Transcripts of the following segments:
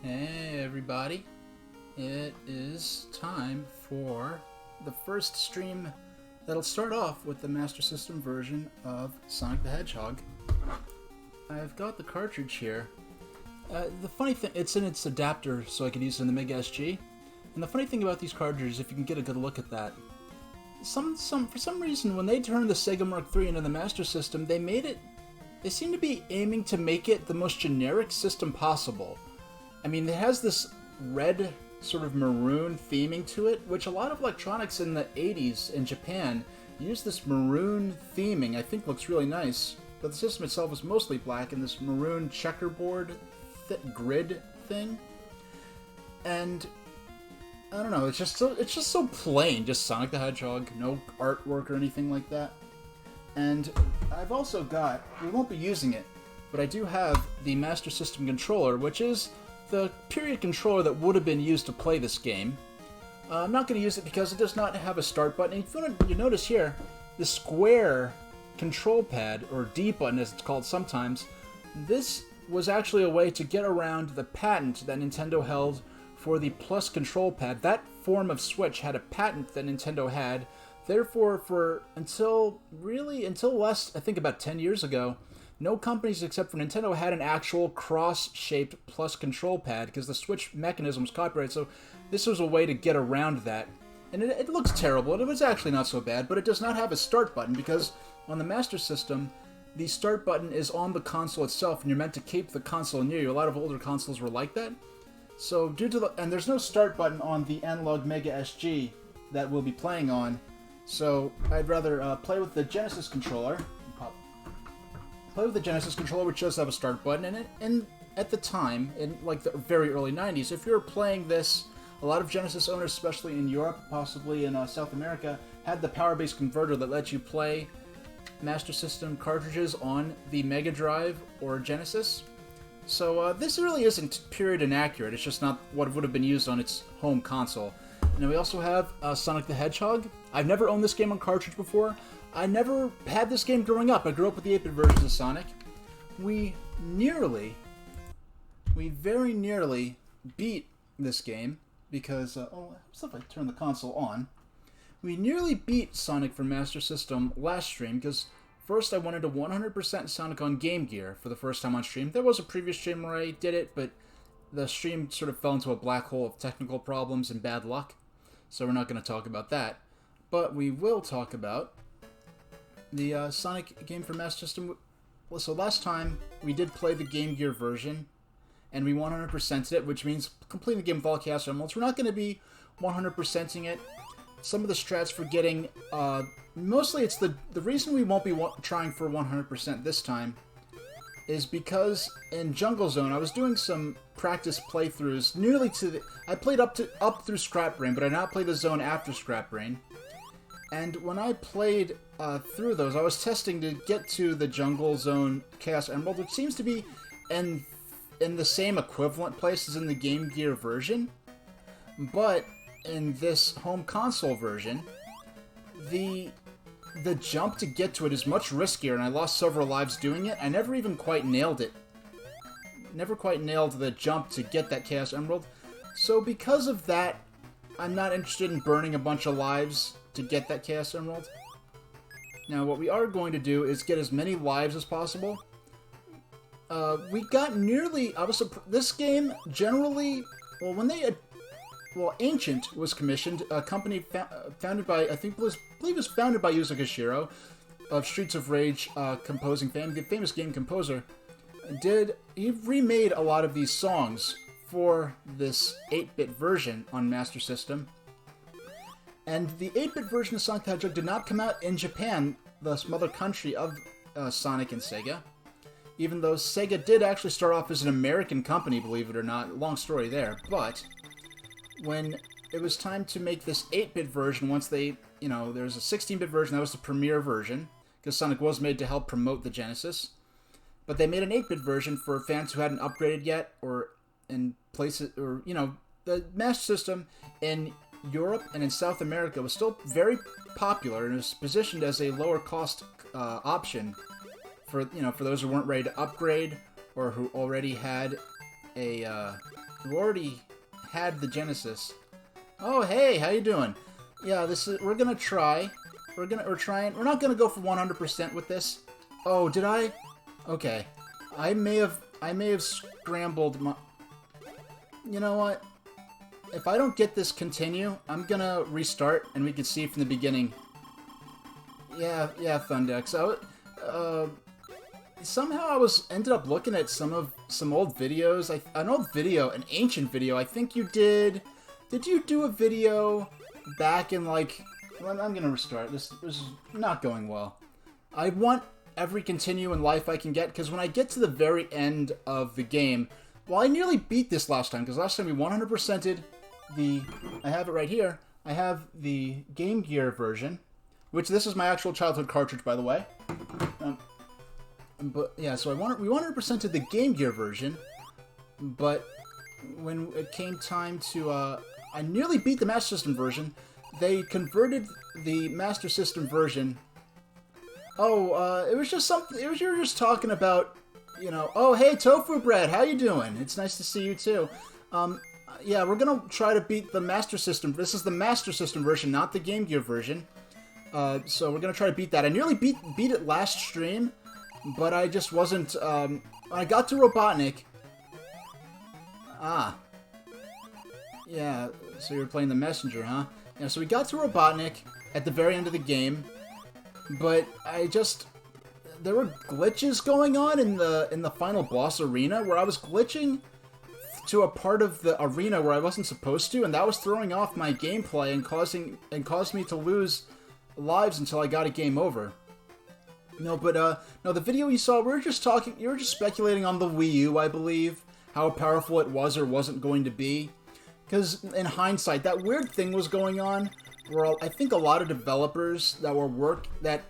Hey everybody, it is time for the first stream that'll start off with the Master System version of Sonic the Hedgehog. I've got the cartridge here. The funny thing, it's in its adapter so I can use it in the Mega SG. And the funny thing about these cartridges, if you can get a good look at that, for some reason when they turned the Sega Mark III into the Master System, they seem to be aiming to make it the most generic system possible. I mean, it has this red, sort of maroon theming to it, which a lot of electronics in the 80s in Japan use this maroon theming. I think looks really nice, but the system itself is mostly black in this maroon checkerboard grid thing. And I don't know, it's just so plain, just Sonic the Hedgehog, no artwork or anything like that. And I've also got, we won't be using it, but I do have the Master System controller, which is the period controller that would have been used to play this game. I'm not going to use it because it does not have a start button. And if you notice here, the square control pad, or D button as it's called sometimes, this was actually a way to get around the patent that Nintendo held for the Plus control pad. That form of Switch had a patent that Nintendo had. Therefore, until less, I think about 10 years ago, no companies except for Nintendo had an actual cross-shaped Plus control pad because the Switch mechanism was copyrighted, so this was a way to get around that. And it looks terrible, and it was actually not so bad, but it does not have a start button because on the Master System, the start button is on the console itself, and you're meant to keep the console near you. A lot of older consoles were like that. So and there's no start button on the analog Mega SG that we'll be playing on, so I'd rather play with the Genesis controller. Play with the Genesis controller, which does have a start button, and at the time, in like the very early 90s, if you were playing this, a lot of Genesis owners, especially in Europe, possibly in South America, had the power-based converter that lets you play Master System cartridges on the Mega Drive or Genesis. So this really isn't period inaccurate, it's just not what would have been used on its home console. And then we also have Sonic the Hedgehog. I've never owned this game on cartridge before. I never had this game growing up. I grew up with the 8-bit versions of Sonic. We very nearly beat this game because, if I turn the console on, we nearly beat Sonic for Master System last stream because first I wanted to 100% Sonic on Game Gear for the first time on stream. There was a previous stream where I did it, but the stream sort of fell into a black hole of technical problems and bad luck, so we're not going to talk about that. But we will talk about the Sonic game for Master System. Well, so last time we did play the Game Gear version, and we 100%ed it, which means completing the game with all Chaos Emeralds. We're not going to be 100%ing it. Some of the strats for getting, mostly it's the reason we won't be trying for 100% this time is because in Jungle Zone I was doing some practice playthroughs nearly to I played up through Scrap Brain, but I did not play the zone after Scrap Brain. And when I played through those, I was testing to get to the Jungle Zone Chaos Emerald, which seems to be in the same equivalent place as in the Game Gear version. But in this home console version, the jump to get to it is much riskier, and I lost several lives doing it. I never even quite nailed it. Never quite nailed the jump to get that Chaos Emerald. So because of that, I'm not interested in burning a bunch of lives to get that Chaos Emerald. Now, what we are going to do is get as many lives as possible. We got nearly... this game generally... Well, Ancient was commissioned, a company founded by, I believe it was founded by Yuzo Koshiro of Streets of Rage composing fame, the famous game composer. He remade a lot of these songs for this 8-bit version on Master System. And the 8-bit version of Sonic the Hedgehog did not come out in Japan, the mother country of Sonic and Sega. Even though Sega did actually start off as an American company, believe it or not. Long story there. But when it was time to make this 8-bit version, once there was a 16-bit version, that was the premiere version, because Sonic was made to help promote the Genesis. But they made an 8-bit version for fans who hadn't upgraded yet, or in places, or, the Master System in Europe and in South America was still very popular and was positioned as a lower cost option for those who weren't ready to upgrade or who already had a who already had the Genesis. Oh, hey, how you doing? Yeah, we're gonna try. We're not gonna go for 100% with this. Oh, did I? Okay. I may have scrambled my... You know what? If I don't get this continue, I'm gonna restart and we can see from the beginning. Yeah, Thundex. Somehow I ended up looking at some old videos. An ancient video. I think you did. Did you do a video back in like... Well, I'm gonna restart. This is not going well. I want every continue in life I can get, because when I get to the very end of the game... Well, I nearly beat this last time, because last time we 100%ed the... I have it right here. I have the Game Gear version, which this is my actual childhood cartridge, by the way. But yeah, so we 100%ed the Game Gear version, but when it came time to... I nearly beat the Master System version. They converted the Master System version... Oh, it was just something... you were just talking about... You know, oh, hey, Tofu Bread, how you doing? It's nice to see you, too. Yeah, we're gonna try to beat the Master System. This is the Master System version, not the Game Gear version. So we're gonna try to beat that. I nearly beat it last stream, but I just wasn't, when I got to Robotnik... Ah. Yeah, so you were playing the Messenger, huh? Yeah, so we got to Robotnik at the very end of the game, but I just... There were glitches going on in the final boss arena where I was glitching to a part of the arena where I wasn't supposed to, and that was throwing off my gameplay and caused me to lose lives until I got a game over. No, but no, the video you saw, you were just speculating on the Wii U, I believe, how powerful it was or wasn't going to be. Because in hindsight, that weird thing was going on where I think a lot of developers that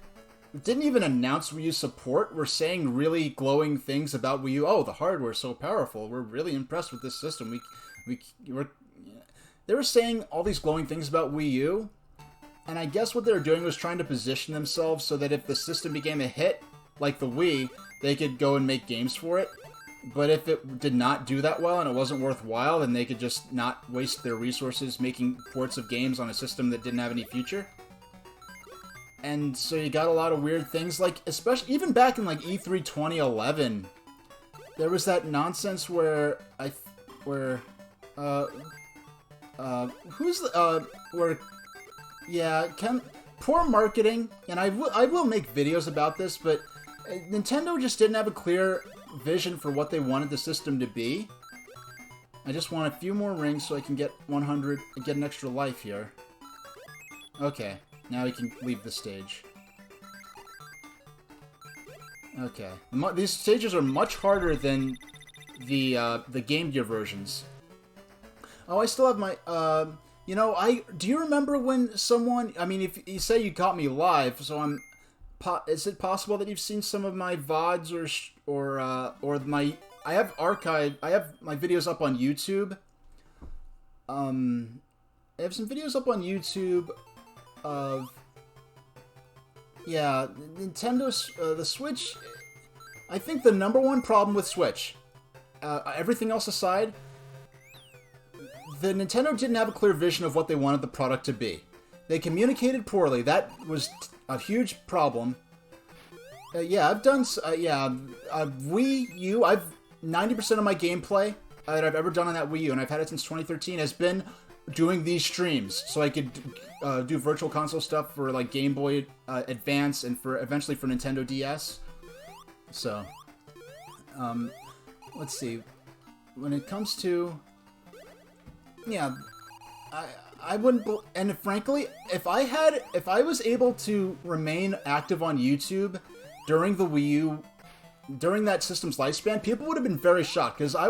didn't even announce Wii U support were saying really glowing things about Wii U. Oh, the hardware's so powerful. We're really impressed with this system. They were saying all these glowing things about Wii U, and I guess what they were doing was trying to position themselves so that if the system became a hit, like the Wii, they could go and make games for it. But if it did not do that well and it wasn't worthwhile, then they could just not waste their resources making ports of games on a system that didn't have any future. And so you got a lot of weird things, like, especially, even back in, like, E3 2011, there was that nonsense where, poor marketing, and I will make videos about this, but Nintendo just didn't have a clear vision for what they wanted the system to be. I just want a few more rings so I can get 100, get an extra life here. Okay. Now we can leave the stage. Okay. These stages are much harder than the Game Gear versions. Oh, I still have my... you know, do you remember when someone... I mean, if you say you caught me live, so I'm... Is it possible that you've seen some of my VODs or my... I have my videos up on YouTube. I have some videos up on YouTube of... Yeah, Nintendo's... the Switch... I think the #1 problem with Switch, everything else aside, the Nintendo didn't have a clear vision of what they wanted the product to be. They communicated poorly. That was a huge problem. Yeah, I've done... Wii U, 90% of my gameplay that I've ever done on that Wii U, and I've had it since 2013, has been doing these streams, so I could do Virtual Console stuff for, like, Game Boy Advance, and eventually for Nintendo DS. So, let's see. When it comes to... Yeah, I wouldn't... And frankly, if I was able to remain active on YouTube during the Wii U, during that system's lifespan, people would have been very shocked, because I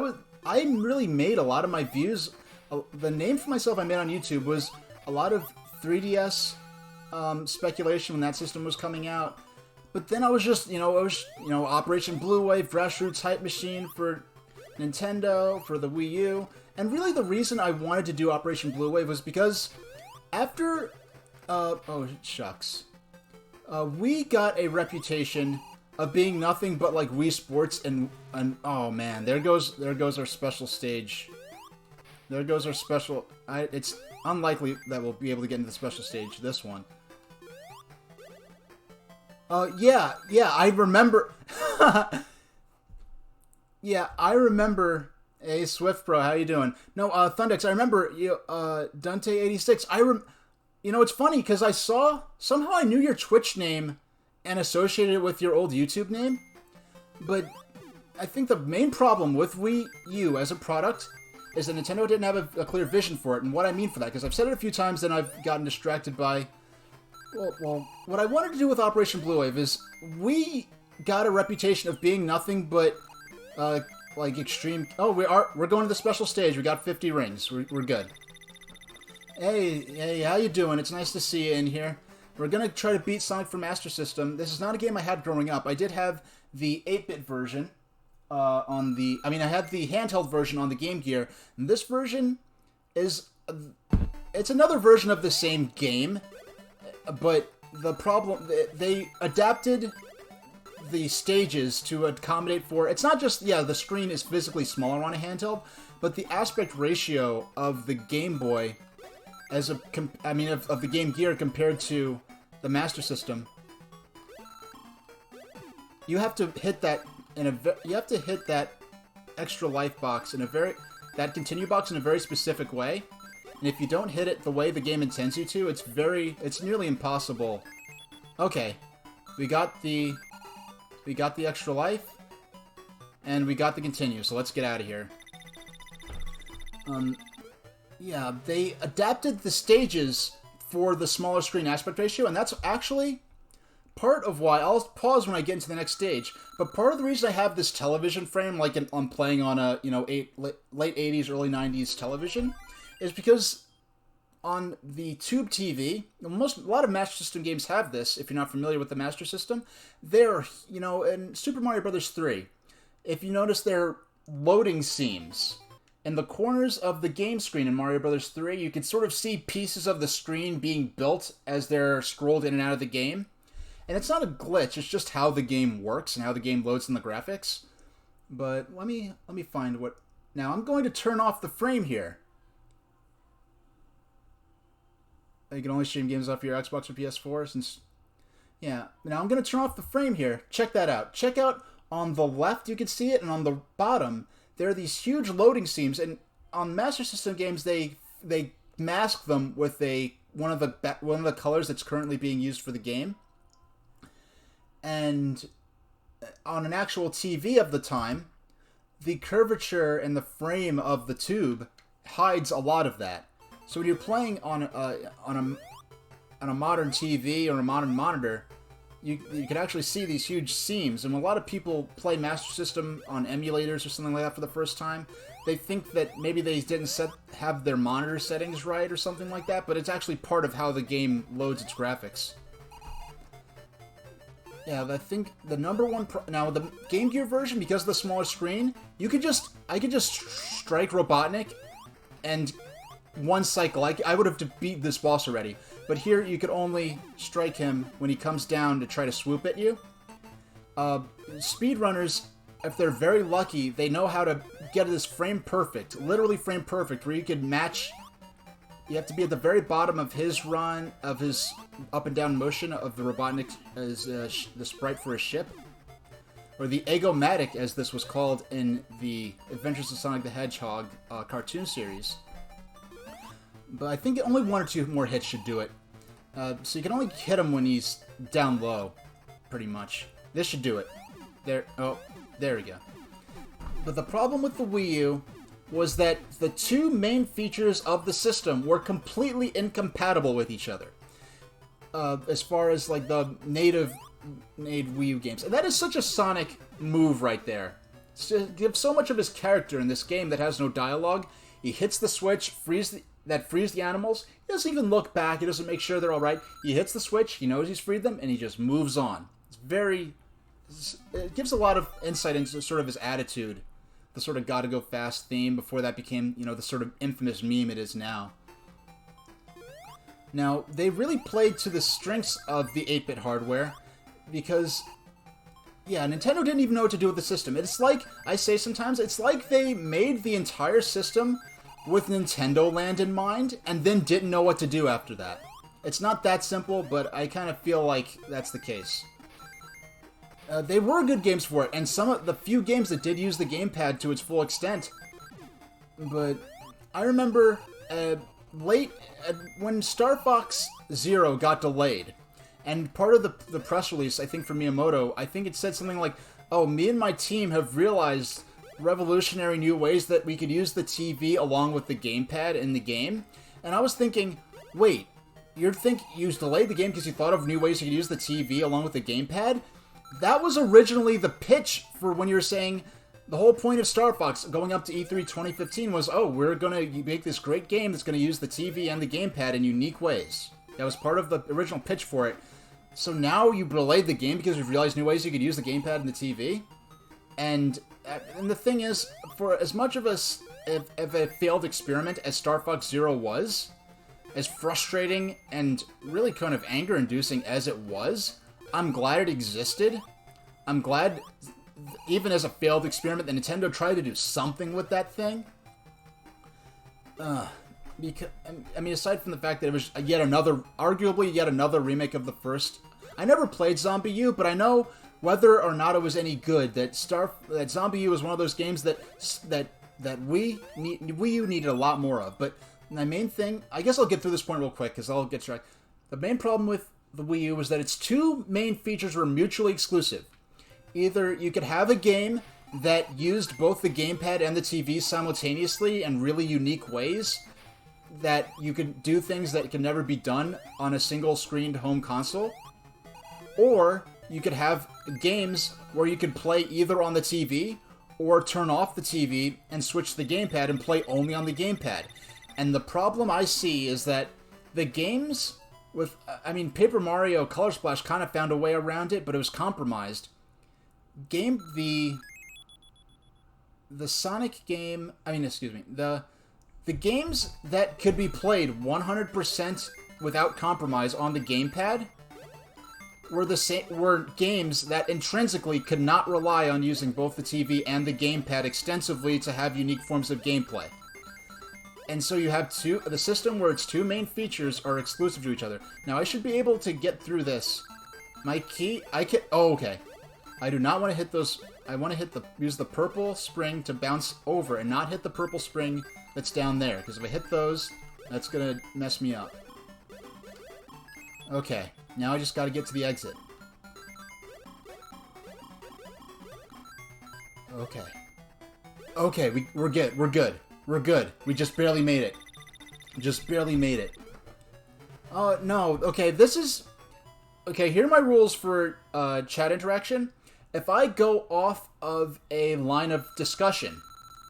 really made a lot of my views... The name for myself I made on YouTube was a lot of 3DS speculation when that system was coming out. But then I was just, Operation Blue Wave, Grassroots Hype Machine for Nintendo, for the Wii U. And really the reason I wanted to do Operation Blue Wave was because after... oh, shucks. We got a reputation of being nothing but, like, Wii Sports and oh man, there goes our special stage. There goes our special... It's unlikely that we'll be able to get into the special stage this one. Yeah, I remember... Yeah, I remember... Hey, Swift Bro, how you doing? No, Thundex, I remember you, Dante86. You know, it's funny, because somehow I knew your Twitch name and associated it with your old YouTube name, but I think the main problem with Wii U as a product is that Nintendo didn't have a clear vision for it, and what I mean for that, because I've said it a few times and I've gotten distracted by... Well, what I wanted to do with Operation Blue Wave is we got a reputation of being nothing but, like, extreme... Oh, we're going to the special stage. We got 50 rings. We're good. Hey, how you doing? It's nice to see you in here. We're gonna try to beat Sonic for Master System. This is not a game I had growing up. I did have the 8-bit version on the... I had the handheld version on the Game Gear. And this version is... It's another version of the same game, but the problem... They adapted the stages to accommodate for... It's not just, the screen is physically smaller on a handheld, but the aspect ratio of the Game Boy... of the Game Gear compared to the Master System, you have to hit that extra life box that continue box in a very specific way, and if you don't hit it the way the game intends you to, it's nearly impossible. Okay, we got the extra life, and we got the continue. So let's get out of here. Yeah, they adapted the stages for the smaller screen aspect ratio, and that's actually part of why... I'll pause when I get into the next stage, but part of the reason I have this television frame, like I'm playing on a, late 80s, early 90s television, is because on the Tube TV, a lot of Master System games have this, if you're not familiar with the Master System. They're, in Super Mario Bros. 3, if you notice their loading seams... In the corners of the game screen in Mario Bros. 3, you can sort of see pieces of the screen being built as they're scrolled in and out of the game. And it's not a glitch, it's just how the game works and how the game loads in the graphics. But let me find what... Now, I'm going to turn off the frame here. You can only stream games off your Xbox or PS4 since... Yeah, now I'm going to turn off the frame here. Check that out. Check out on the left, you can see it, and on the bottom... There are these huge loading seams, and on Master System games, they mask them with one of the colors that's currently being used for the game. And on an actual TV of the time, the curvature and the frame of the tube hides a lot of that. So when you're playing on a modern TV or a modern monitor, you can actually see these huge seams. And when a lot of people play Master System on emulators or something like that for the first time, they think that maybe they didn't have their monitor settings right or something like that, but it's actually part of how the game loads its graphics. Yeah, I think the number one... Now, the Game Gear version, because of the smaller screen, I could just strike Robotnik and one cycle. I would have beat this boss already. But here, you could only strike him when he comes down to try to swoop at you. Speedrunners, if they're very lucky, they know how to get this frame perfect, literally frame perfect, where you can match... You have to be at the very bottom of his run, of his up and down motion of the Robotnik as the sprite for a ship. Or the Egomatic, as this was called in the Adventures of Sonic the Hedgehog cartoon series. But I think only one or two more hits should do it. So you can only hit him when he's down low, pretty much. This should do it. There we go. But the problem with the Wii U was that the two main features of the system were completely incompatible with each other. As far as, like, the native Wii U games. And that is such a Sonic move right there. To give so much of his character in this game that has no dialogue. He hits the switch, frees the animals. He doesn't even look back. He doesn't make sure they're all right. He hits the switch. He knows he's freed them, and he just moves on. It gives a lot of insight into sort of his attitude. The sort of gotta go fast theme before that became, the sort of infamous meme it is now. Now, they really played to the strengths of the 8-bit hardware because, Nintendo didn't even know what to do with the system. It's like, I say sometimes, it's like they made the entire system with Nintendo Land in mind, and then didn't know what to do after that. It's not that simple, but I kind of feel like that's the case. They were good games for it, and some of the few games that did use the gamepad to its full extent. But I remember when Star Fox Zero got delayed, and part of the press release, I think, from Miyamoto, I think it said something like, "Oh, me and my team have realized revolutionary new ways that we could use the TV along with the gamepad in the game." And I was thinking, wait, you delayed the game because you thought of new ways you could use the TV along with the gamepad? That was originally the pitch for when you were saying the whole point of Star Fox going up to E3 2015 was, oh, we're going to make this great game that's going to use the TV and the gamepad in unique ways. That was part of the original pitch for it. So now you delayed the game because you've realized new ways you could use the gamepad and the TV? And the thing is, for as much of a failed experiment as Star Fox Zero was, as frustrating and really kind of anger-inducing as it was, I'm glad it existed. I'm glad, even as a failed experiment, that Nintendo tried to do something with that thing. Because, I mean, aside from the fact that it was arguably yet another remake of the first. I never played Zombie U, but I know whether or not it was any good, that Zombie U was one of those games that Wii U needed a lot more of. But my main thing, I guess I'll get through this point real quick, because I'll get distracted. The main problem with the Wii U was that its two main features were mutually exclusive. Either you could have a game that used both the gamepad and the TV simultaneously in really unique ways, that you could do things that could never be done on a single-screened home console, or you could have games where you could play either on the TV or turn off the TV and switch to the gamepad and play only on the gamepad. And the problem I see is that the games with, Paper Mario Color Splash kind of found a way around it, but it was compromised. The Sonic game, the games that could be played 100% without compromise on the gamepad were games that intrinsically could not rely on using both the TV and the gamepad extensively to have unique forms of gameplay. And so you have the system where its two main features are exclusive to each other. Now, I should be able to get through this. Okay. I do not want to hit those. I want to use the purple spring to bounce over and not hit the purple spring that's down there. Because if I hit those, that's going to mess me up. Okay. Now I just got to get to the exit. Okay. Okay, we're good. We're good. We just barely made it. Oh, no. Okay, here are my rules for chat interaction. If I go off of a line of discussion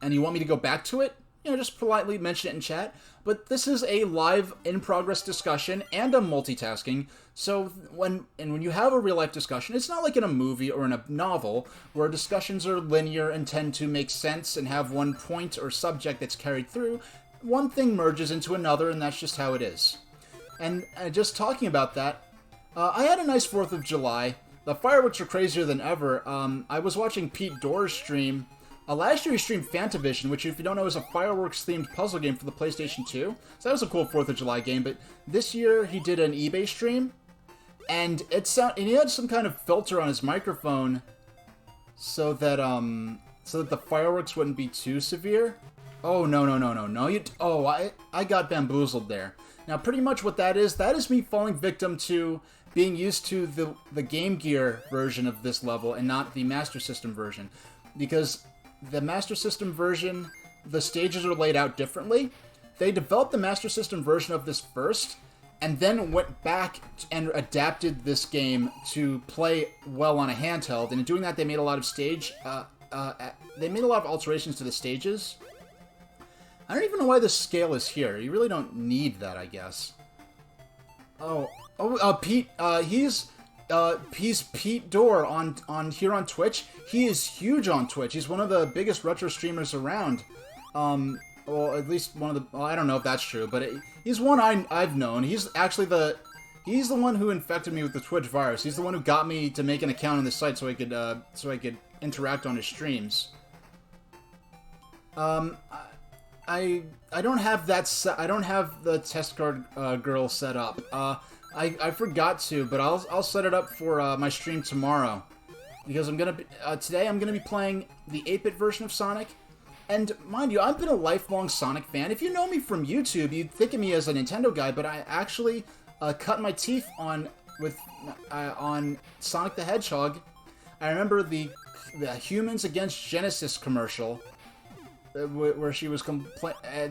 and you want me to go back to it, just politely mention it in chat. But this is a live, in-progress discussion, and I'm multitasking, so when you have a real-life discussion, it's not like in a movie or in a novel, where discussions are linear and tend to make sense and have one point or subject that's carried through. One thing merges into another, and that's just how it is. And just talking about that, I had a nice 4th of July. The fireworks are crazier than ever. I was watching Pete Doerr's stream. Last year he streamed Fantavision, which, if you don't know, is a fireworks-themed puzzle game for the PlayStation 2. So that was a cool 4th of July game, but this year he did an eBay stream, and he had some kind of filter on his microphone so that the fireworks wouldn't be too severe. Oh, no. I got bamboozled there. Now, pretty much what that is me falling victim to being used to the Game Gear version of this level and not the Master System version. Because the Master System version, the stages are laid out differently. They developed the Master System version of this first, and then went back and adapted this game to play well on a handheld. And in doing that, they made a lot of alterations to the stages. I don't even know why the scale is here. You really don't need that, I guess. Pete. He's Pete Doerr on here on Twitch. He is huge on Twitch. He's one of the biggest retro streamers around. Well, at least one of the. Well, I don't know if that's true, but he's one I've known. He's actually he's the one who infected me with the Twitch virus. He's the one who got me to make an account on the site so I could interact on his streams. I don't have that. I don't have the test card girl set up. I forgot to, but I'll set it up for my stream tomorrow, because I'm gonna be today I'm gonna be playing the 8-bit version of Sonic. And mind you, I've been a lifelong Sonic fan. If you know me from YouTube, you'd think of me as a Nintendo guy, but I actually cut my teeth on Sonic the Hedgehog. I remember the Humans Against Genesis commercial, where she was complaining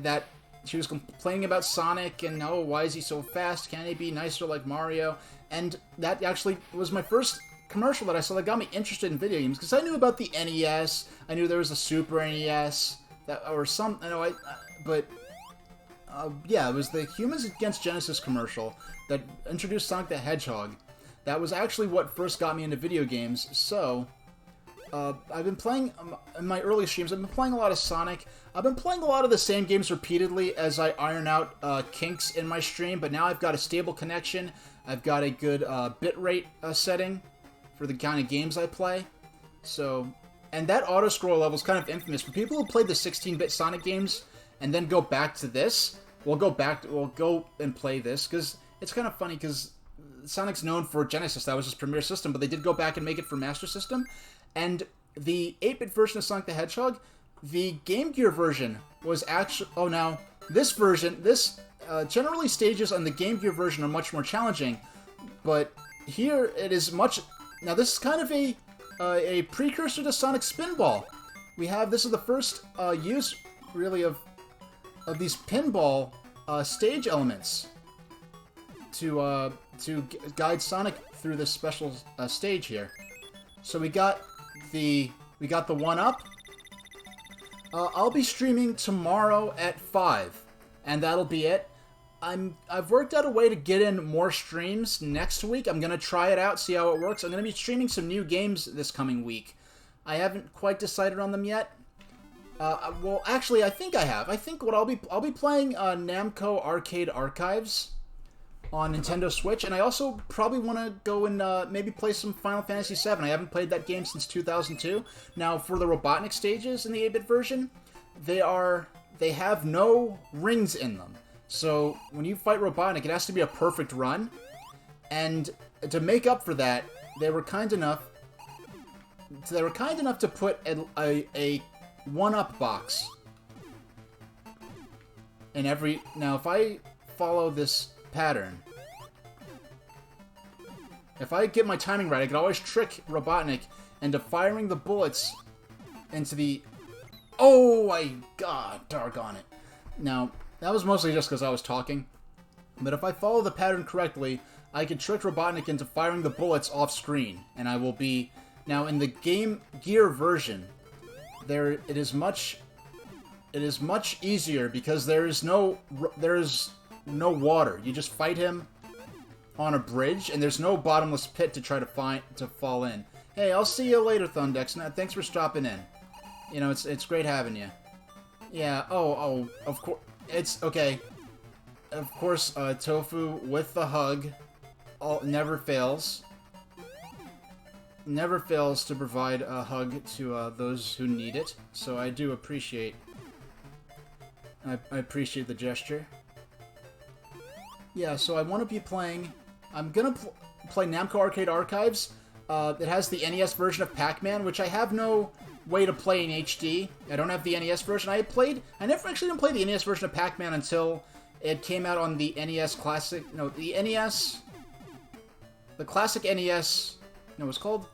about Sonic and, oh, why is he so fast? Can he be nicer like Mario? And that actually was my first commercial that I saw that got me interested in video games, because I knew about the NES. I knew there was a Super NES yeah, it was the Humans Against Genesis commercial that introduced Sonic the Hedgehog. That was actually what first got me into video games. So I've been playing, in my early streams, I've been playing a lot of Sonic. I've been playing a lot of the same games repeatedly as I iron out kinks in my stream, but now I've got a stable connection. I've got a good bitrate setting for the kind of games I play. So, and that auto-scroll level is kind of infamous. For people who played the 16-bit Sonic games and then go back to this, we'll go and play this, because it's kind of funny, because Sonic's known for Genesis. That was his premier system, but they did go back and make it for Master System. And the 8-bit version of Sonic the Hedgehog, the Game Gear version was actually... Oh, now, this version... generally, stages on the Game Gear version are much more challenging, but here it is much... Now, this is kind of a precursor to Sonic Spinball. This is the first use, really, of these pinball stage elements to guide Sonic through this special stage here. So we got the 1-up. I'll be streaming tomorrow at 5, and that'll be it. I've worked out a way to get in more streams next week. I'm gonna try it out, see how it works. I'm gonna be streaming some new games this coming week. I haven't quite decided on them yet. Well, actually, I think I have. I think what I'll be playing Namco Arcade Archives on Nintendo Switch, and I also probably want to go and maybe play some Final Fantasy VII. I haven't played that game since 2002. Now, for the Robotnik stages in the 8-bit version, they have no rings in them. So when you fight Robotnik, it has to be a perfect run. And to make up for that, they were kind enough to put a 1-up box in every... Now, if I follow this pattern, if I get my timing right, I can always trick Robotnik into firing the bullets into the... Oh, God, doggone it. Now, that was mostly just because I was talking. But if I follow the pattern correctly, I can trick Robotnik into firing the bullets off screen, and I will be... Now, in the Game Gear version, it is much easier, because there is no water. You just fight him on a bridge, and there's no bottomless pit to try to fall in. Hey, I'll see you later, Thundex. Thanks for stopping in. You know, it's great having you. Yeah. Oh, of course. It's okay. Of course, Tofu with the hug never fails. Never fails to provide a hug to those who need it. So I do appreciate. I appreciate the gesture. Yeah. So I want to be playing. I'm gonna play Namco Arcade Archives. It has the NES version of Pac-Man, which I have no way to play in HD. I don't have the NES version. I never actually didn't play the NES version of Pac-Man until it came out on the NES Classic. No, the NES. The Classic NES. No, it was called.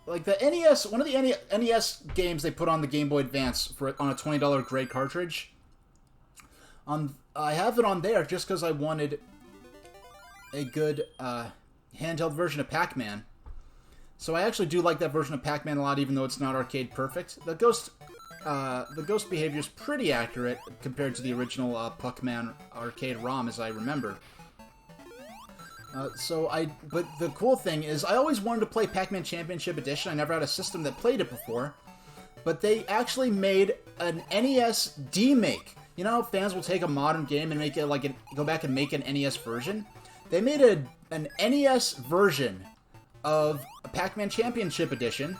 Like the NES. One of the NES games they put on the Game Boy Advance on a $20 gray cartridge. I have it on there just because I wanted a good handheld version of Pac-Man. So I actually do like that version of Pac-Man a lot, even though it's not arcade perfect. The ghost behavior is pretty accurate compared to the original Puckman arcade ROM, as I remember. But the cool thing is, I always wanted to play Pac-Man Championship Edition. I never had a system that played it before. But they actually made an NES D-Make. You know how fans will take a modern game and make it like go back and make an NES version? They made an NES version of Pac-Man Championship Edition,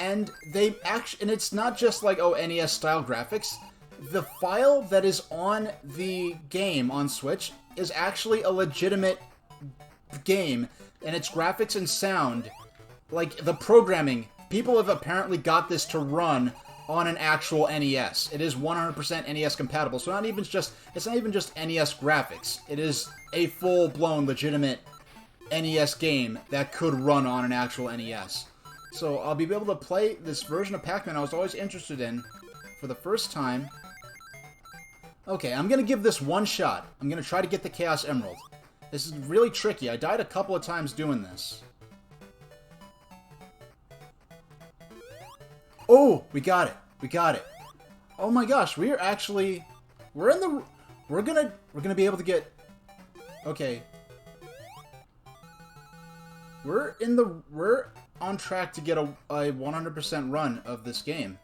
And they actually, and it's not just like, oh, NES style graphics. The file that is on the game on Switch is actually a legitimate game, and its graphics and sound, like the programming, people have apparently got this to run on an actual NES. It is 100% NES compatible, so it's not even just NES graphics. It is a full-blown, legitimate NES game that could run on an actual NES. So I'll be able to play this version of Pac-Man I was always interested in for the first time. Okay, I'm gonna give this one shot. I'm gonna try to get the Chaos Emerald. This is really tricky. I died a couple of times doing this. Oh, we got it. We got it. Oh my gosh, we're gonna be able to get, okay. We're on track to get a 100% run of this game.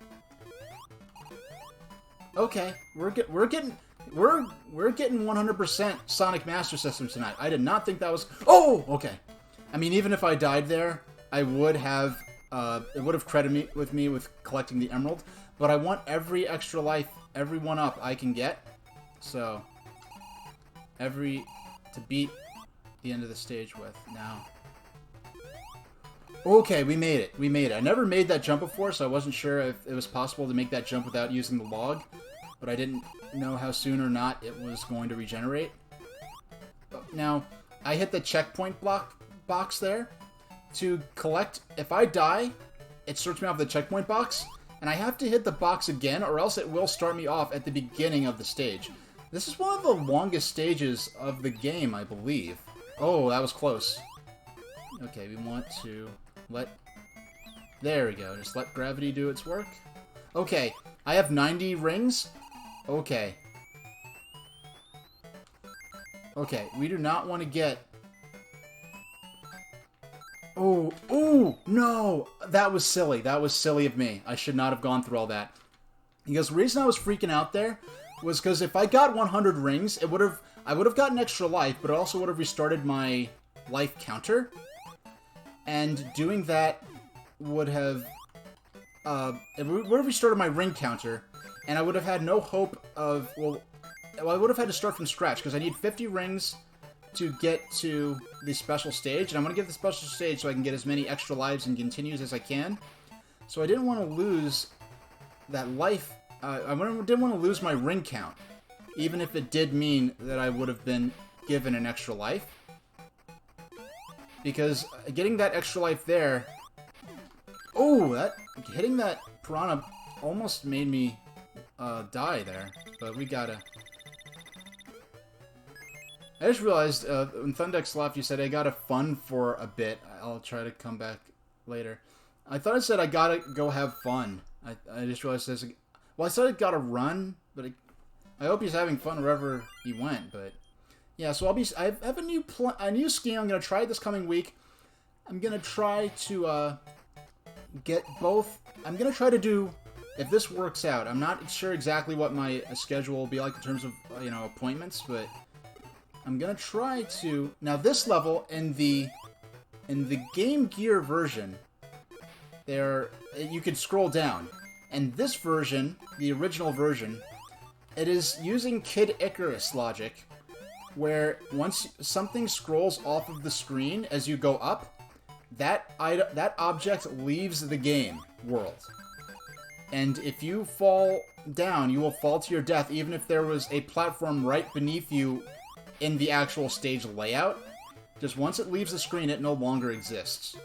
Okay, we're getting 100% Sonic Master System tonight. I did not think that was... Oh! Okay. I mean, even if I died there, I would have... it would have credited me with collecting the Emerald. But I want every extra life, every one-up I can get. So... to beat the end of the stage with. Now... Okay, we made it. We made it. I never made that jump before, so I wasn't sure if it was possible to make that jump without using the log. But I didn't know how soon or not it was going to regenerate. Now, I hit the checkpoint box there to collect. If I die, it starts me off the checkpoint box, and I have to hit the box again, or else it will start me off at the beginning of the stage. This is one of the longest stages of the game, I believe. Oh, that was close. Okay, we want to... There we go. Just let gravity do its work. Okay, I have 90 rings. Okay. Okay, we do not want to get... Oh, ooh, no! That was silly. That was silly of me. I should not have gone through all that. Because the reason I was freaking out there was because if I got 100 rings, I would have gotten extra life, but it also would have restarted my life counter. And doing that would have, it would have restarted my ring counter, and I would have had no hope of, well, I would have had to start from scratch, because I need 50 rings to get to the special stage, and I'm going to get the special stage so I can get as many extra lives and continues as I can. So I didn't want to lose that life, I didn't want to lose my ring count, even if it did mean that I would have been given an extra life. Because getting that extra life there... Oh, hitting that piranha almost made me die there. But we gotta... I just realized, when Thundex left, you said I gotta fun for a bit. I'll try to come back later. I thought I said I gotta go have fun. I just realized this... Well, I said I gotta run, but I hope he's having fun wherever he went, but... Yeah, so I have a new scheme. I'm gonna try this coming week. I'm gonna try to get both. I'm gonna try to do, if this works out. I'm not sure exactly what my schedule will be like in terms of appointments, but I'm gonna try to. Now this level in the Game Gear version, you could scroll down, and this version, the original version, it is using Kid Icarus logic. Where once something scrolls off of the screen as you go up, that object leaves the game world. And if you fall down, you will fall to your death, even if there was a platform right beneath you in the actual stage layout. Just once it leaves the screen, it no longer exists.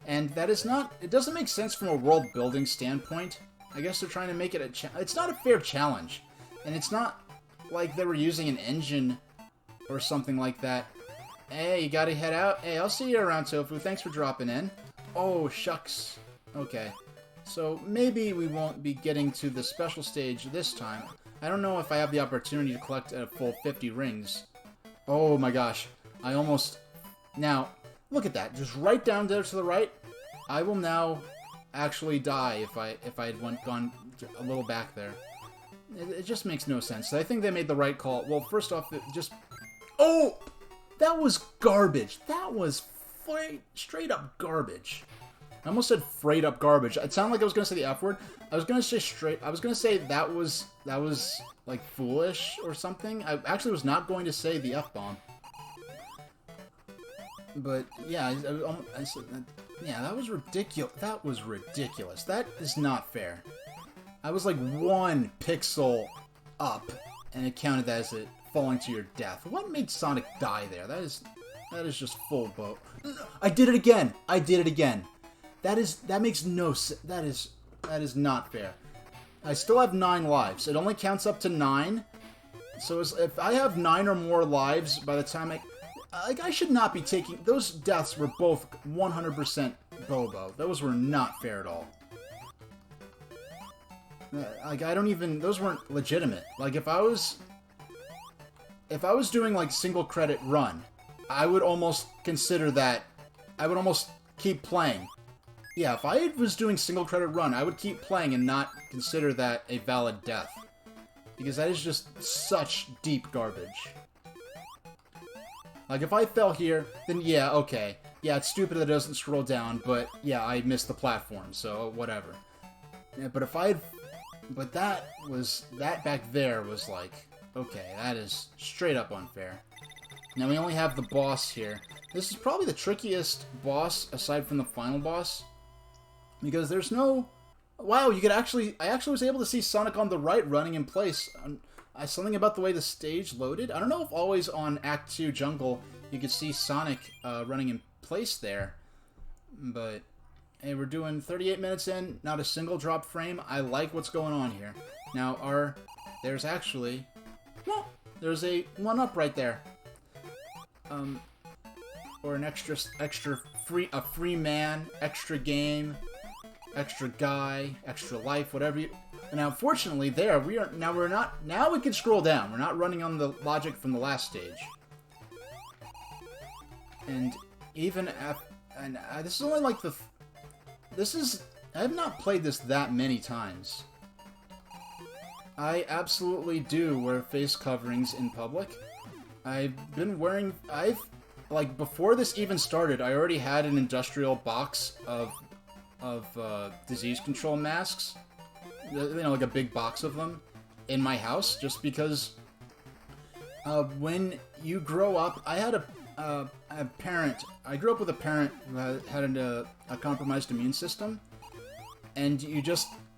And that is not... It doesn't make sense from a world-building standpoint. I guess they're trying to make it it's not a fair challenge. And it's not like they were using an engine... or something like that. Hey, you gotta head out? Hey, I'll see you around, Tofu. Thanks for dropping in. Oh, shucks. Okay. So, maybe we won't be getting to the special stage this time. I don't know if I have the opportunity to collect a full 50 rings. Oh my gosh. I almost... Now, look at that. Just right down there to the right. I will now actually die if I had gone a little back there. It just makes no sense. So I think they made the right call. Well, first off, it just... Oh! That was garbage. That was straight up garbage. I almost said freight up garbage. It sounded like I was gonna say the F word. I was gonna say that was like foolish or something. I actually was not going to say the F-bomb. But yeah, I said that. Yeah, that was ridiculous. That was ridiculous. That is not fair. I was like 1 pixel up, and it counted as it falling to your death. What made Sonic die there? That is just full boat. I did it again. I did it again. That makes no sense. That is not fair. I still have 9 lives. It only counts up to 9. So if I have 9 or more lives by the time I should not be taking... Those deaths were both 100% Bobo. Those were not fair at all. Like, I don't even... Those weren't legitimate. Like, if I was doing, like, single credit run, I would almost consider that... I would almost keep playing. Yeah, if I was doing single credit run, I would keep playing and not consider that a valid death. Because that is just such deep garbage. Like, if I fell here, then yeah, okay. Yeah, it's stupid that it doesn't scroll down, but yeah, I missed the platform, so whatever. Yeah, but if I... But that back there was like, okay, that is straight up unfair. Now we only have the boss here. This is probably the trickiest boss, aside from the final boss. Because there's no... Wow, you could actually... I actually was able to see Sonic on the right running in place. Something about the way the stage loaded. I don't know if always on Act 2 Jungle you could see Sonic running in place there. But, hey, we're doing 38 minutes in, not a single drop frame. I like what's going on here. Now, there's actually... Well, there's a 1-up right there. Or an extra free man, extra game, extra guy, extra life, whatever you... Now, fortunately, now we can scroll down. We're not running on the logic from the last stage. And even this is only like I have not played this that many times. I absolutely do wear face coverings in public. Like, before this even started, I already had an industrial box of disease control masks. You know, like a big box of them in my house, just because when you grow up, I had a parent. I grew up with a parent who had a compromised immune system, and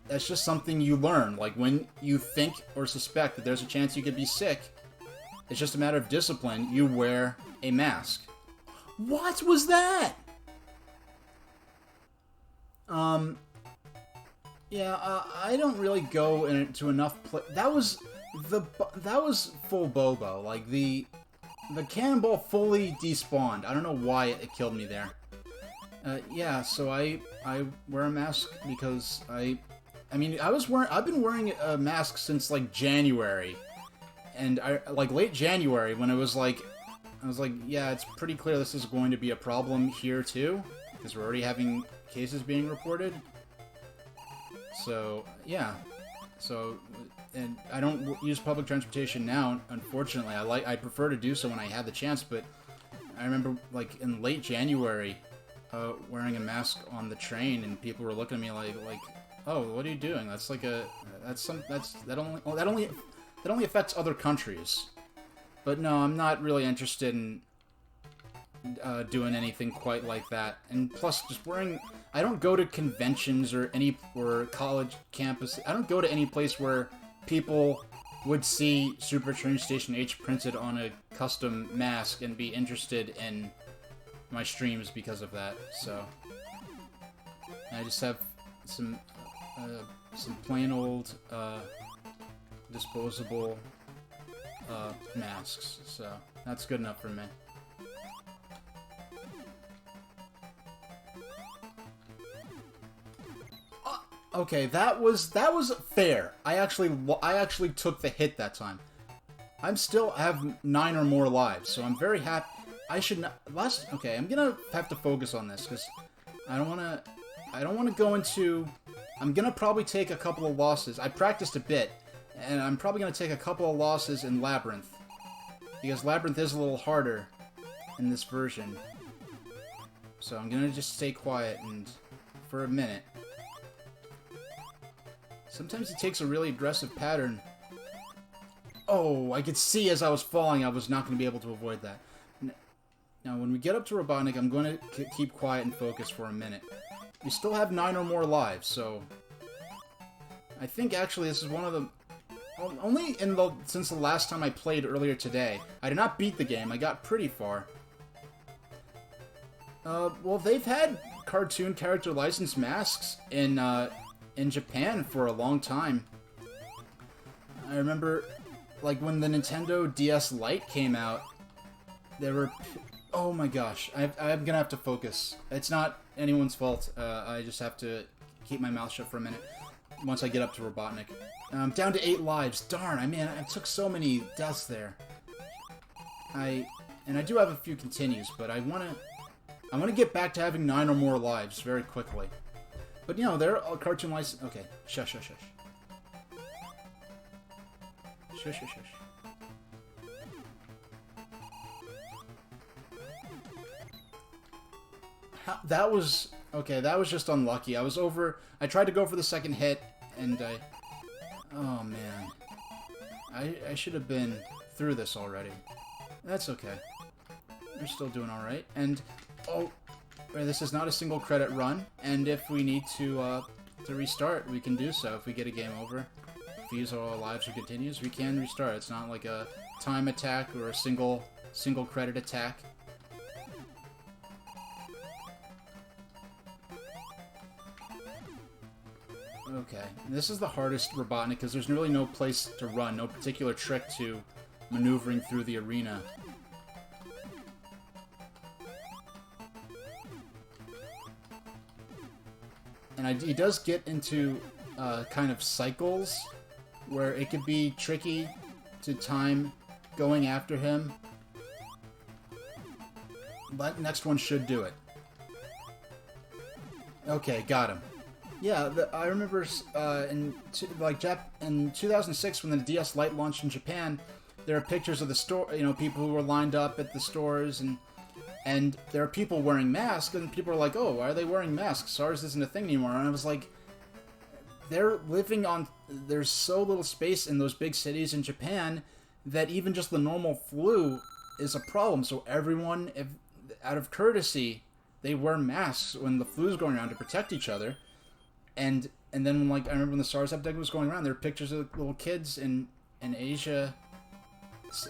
that's just something you learn. Like, when you think or suspect that there's a chance you could be sick, it's just a matter of discipline. You wear a mask. What was that? Yeah, I don't really go into enough that was full Bobo. Like, the cannonball fully despawned. I don't know why it killed me there. Yeah, so I wear a mask because I've been wearing a mask since like January. And like late January when I was like, yeah, it's pretty clear this is going to be a problem here too, because we're already having cases being reported. So, yeah. So, and I don't use public transportation now, unfortunately. I prefer to do so when I have the chance, but I remember, like, in late January, wearing a mask on the train, and people were looking at me like, oh, what are you doing? That's like that only affects other countries. But no, I'm not really interested in doing anything quite like that. And plus, just wearing... I don't go to conventions or college campus. I don't go to any place where people would see Super Train Station H printed on a custom mask and be interested in my streams because of that. So I just have some plain old disposable masks. So that's good enough for me. Okay, that was fair. I actually took the hit that time. I have 9 or more lives, so I'm very happy. I should not... Okay, I'm gonna have to focus on this, because I don't wanna go into... I'm gonna probably take a couple of losses. I practiced a bit, and I'm probably gonna take a couple of losses in Labyrinth. Because Labyrinth is a little harder in this version. So I'm gonna just stay quiet and for a minute. Sometimes he takes a really aggressive pattern. Oh, I could see as I was falling I was not going to be able to avoid that. Now, when we get up to Robotnik, I'm going to keep quiet and focus for a minute. We still have 9 or more lives, so... I think, actually, this is one of the... Only since the last time I played earlier today. I did not beat the game. I got pretty far. Well, they've had cartoon character licensed masks in Japan for a long time. I remember, like, when the Nintendo DS Lite came out, there were... Oh my gosh, I'm gonna have to focus. It's not anyone's fault. I just have to keep my mouth shut for a minute once I get up to Robotnik. Down to 8 lives. Darn, I took so many deaths there. And I do have a few continues, but I wanna get back to having 9 or more lives very quickly. But you know, they're a cartoon license. Okay, shush, shush, shush. Shush, shush, shush. That was... Okay, that was just unlucky. I tried to go for the second hit, and oh, man. I should have been through this already. That's okay. We're still doing alright. And, oh, this is not a single credit run, and if we need to restart, we can do so. If we get a game over, if we use all our lives or continues, we can restart. It's not like a time attack or a single credit attack. Okay, this is the hardest Robotnik because there's really no place to run, no particular trick to maneuvering through the arena. And he does get into kind of cycles where it could be tricky to time going after him. But next one should do it. Okay, got him. Yeah, I remember in 2006 when the DS Lite launched in Japan, there are pictures of the store, you know, people who were lined up at the stores, and there are people wearing masks, and people are like, oh, why are they wearing masks? Ours isn't a thing anymore. And I was like, they're living on... There's so little space in those big cities in Japan that even just the normal flu is a problem. So everyone, out of courtesy, they wear masks when the flu's going around to protect each other. And then, like, I remember when the SARS epidemic was going around, there were pictures of little kids in Asia,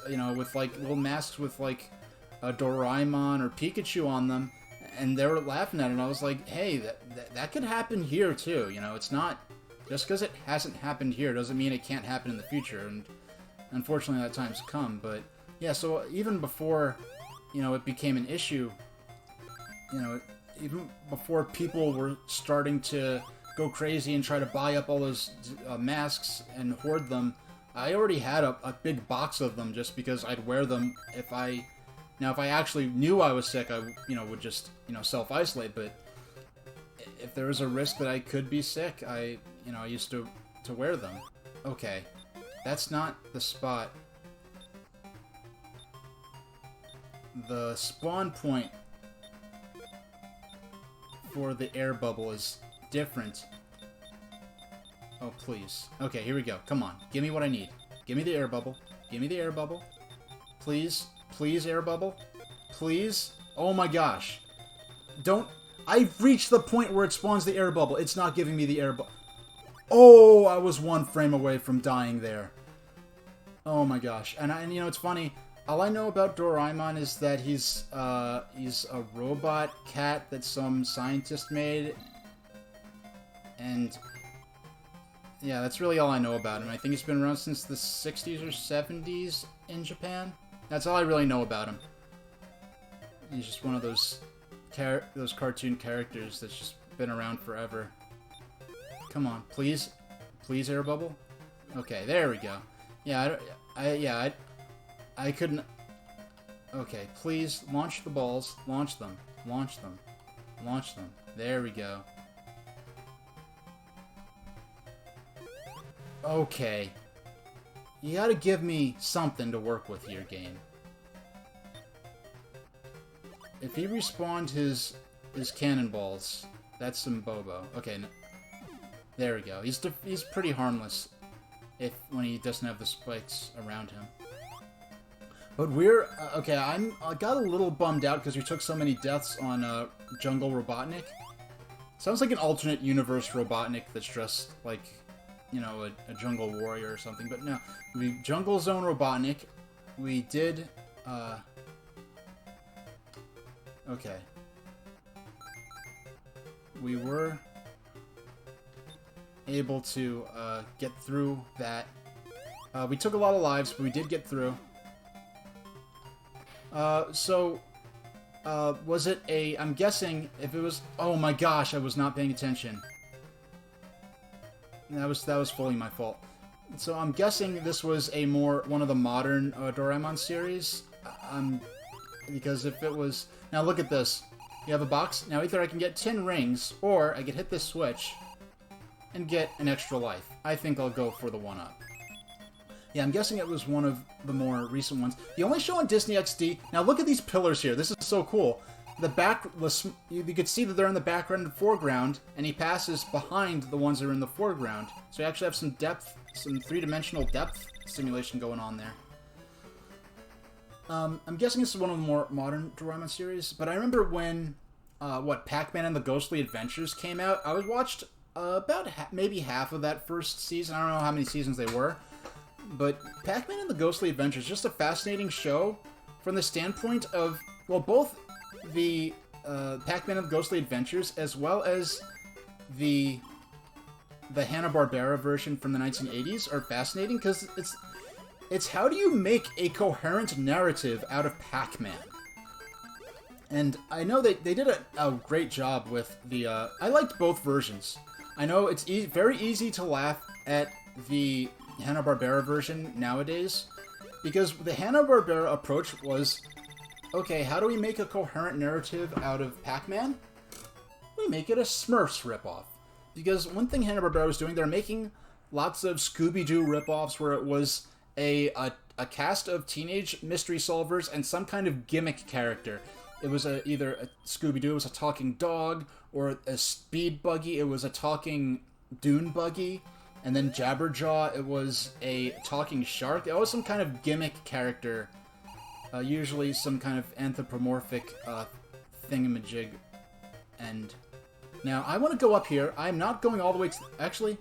you know, with, like, little masks with, like, a Doraemon or Pikachu on them, and they were laughing at it, and I was like, hey, that could happen here, too, you know, it's not, just because it hasn't happened here doesn't mean it can't happen in the future, and unfortunately that time's come, but, yeah, so even before, you know, it became an issue, you know, even before people were starting to go crazy and try to buy up all those masks and hoard them, I already had a big box of them just because I'd wear them if I actually knew I was sick, I, you know, would just, you know, self-isolate, but if there was a risk that I could be sick, I used to wear them. Okay, that's not the spot. The spawn point for the air bubble is different. Oh, please. Okay, here we go. Come on. Give me what I need. Give me the air bubble. Give me the air bubble. Please. Please, air bubble. Please. Oh my gosh. Don't... I've reached the point where it spawns the air bubble. It's not giving me the air bubble. Oh, I was one frame away from dying there. Oh my gosh. And you know, it's funny. All I know about Doraemon is that he's a robot cat that some scientist made. And yeah, that's really all I know about him. I think he's been around since the 60s or 70s in Japan. That's all I really know about him. He's just one of those cartoon characters that's just been around forever. Come on, please. Please, air bubble. Okay, there we go. Yeah, I couldn't... Okay, please, launch the balls. Launch them. Launch them. Launch them. There we go. Okay. You gotta give me something to work with here, game. If he respawned his cannonballs, That's some Bobo. Okay, no, there we go. He's pretty harmless when he doesn't have the spikes around him. But we're okay. I got a little bummed out because we took so many deaths on Jungle Robotnik. Sounds like an alternate universe Robotnik that's dressed like, you know, a jungle warrior or something. But no, we Jungle Zone Robotnik. We did. Okay. We were able to get through that. We took a lot of lives, but we did get through. Was it a... I'm guessing if it was... Oh my gosh, I was not paying attention. That was fully my fault. So I'm guessing this was one of the modern Doraemon series. Because if it was... Now look at this. You have a box. Now either I can get 10 rings, or I could hit this switch and get an extra life. I think I'll go for the 1-up. Yeah, I'm guessing it was one of the more recent ones. The only show on Disney XD... Now look at these pillars here. This is so cool. You could see that they're in the background and foreground, and he passes behind the ones that are in the foreground. So you actually have some depth, some three-dimensional depth simulation going on there. I'm guessing this is one of the more modern Doraemon series, but I remember when, Pac-Man and the Ghostly Adventures came out, I watched about maybe half of that first season. I don't know how many seasons they were. But Pac-Man and the Ghostly Adventures is just a fascinating show from the standpoint of, well, both the Pac-Man and the Ghostly Adventures as well as the Hanna-Barbera version from the 1980s are fascinating because it's how do you make a coherent narrative out of Pac-Man? And I know they did a great job with the... I liked both versions. I know it's very easy to laugh at the Hanna-Barbera version nowadays, because the Hanna-Barbera approach was, okay, how do we make a coherent narrative out of Pac-Man? We make it a Smurfs ripoff. Because one thing Hanna-Barbera was doing, they're making lots of Scooby-Doo ripoffs where it was a cast of teenage mystery solvers and some kind of gimmick character. It was either a Scooby-Doo, it was a talking dog, or a speed buggy, it was a talking dune buggy. And then Jabberjaw, it was a talking shark. It was some kind of gimmick character. Usually some kind of anthropomorphic thingamajig. And now, I want to go up here. I'm not going all the way to... Actually,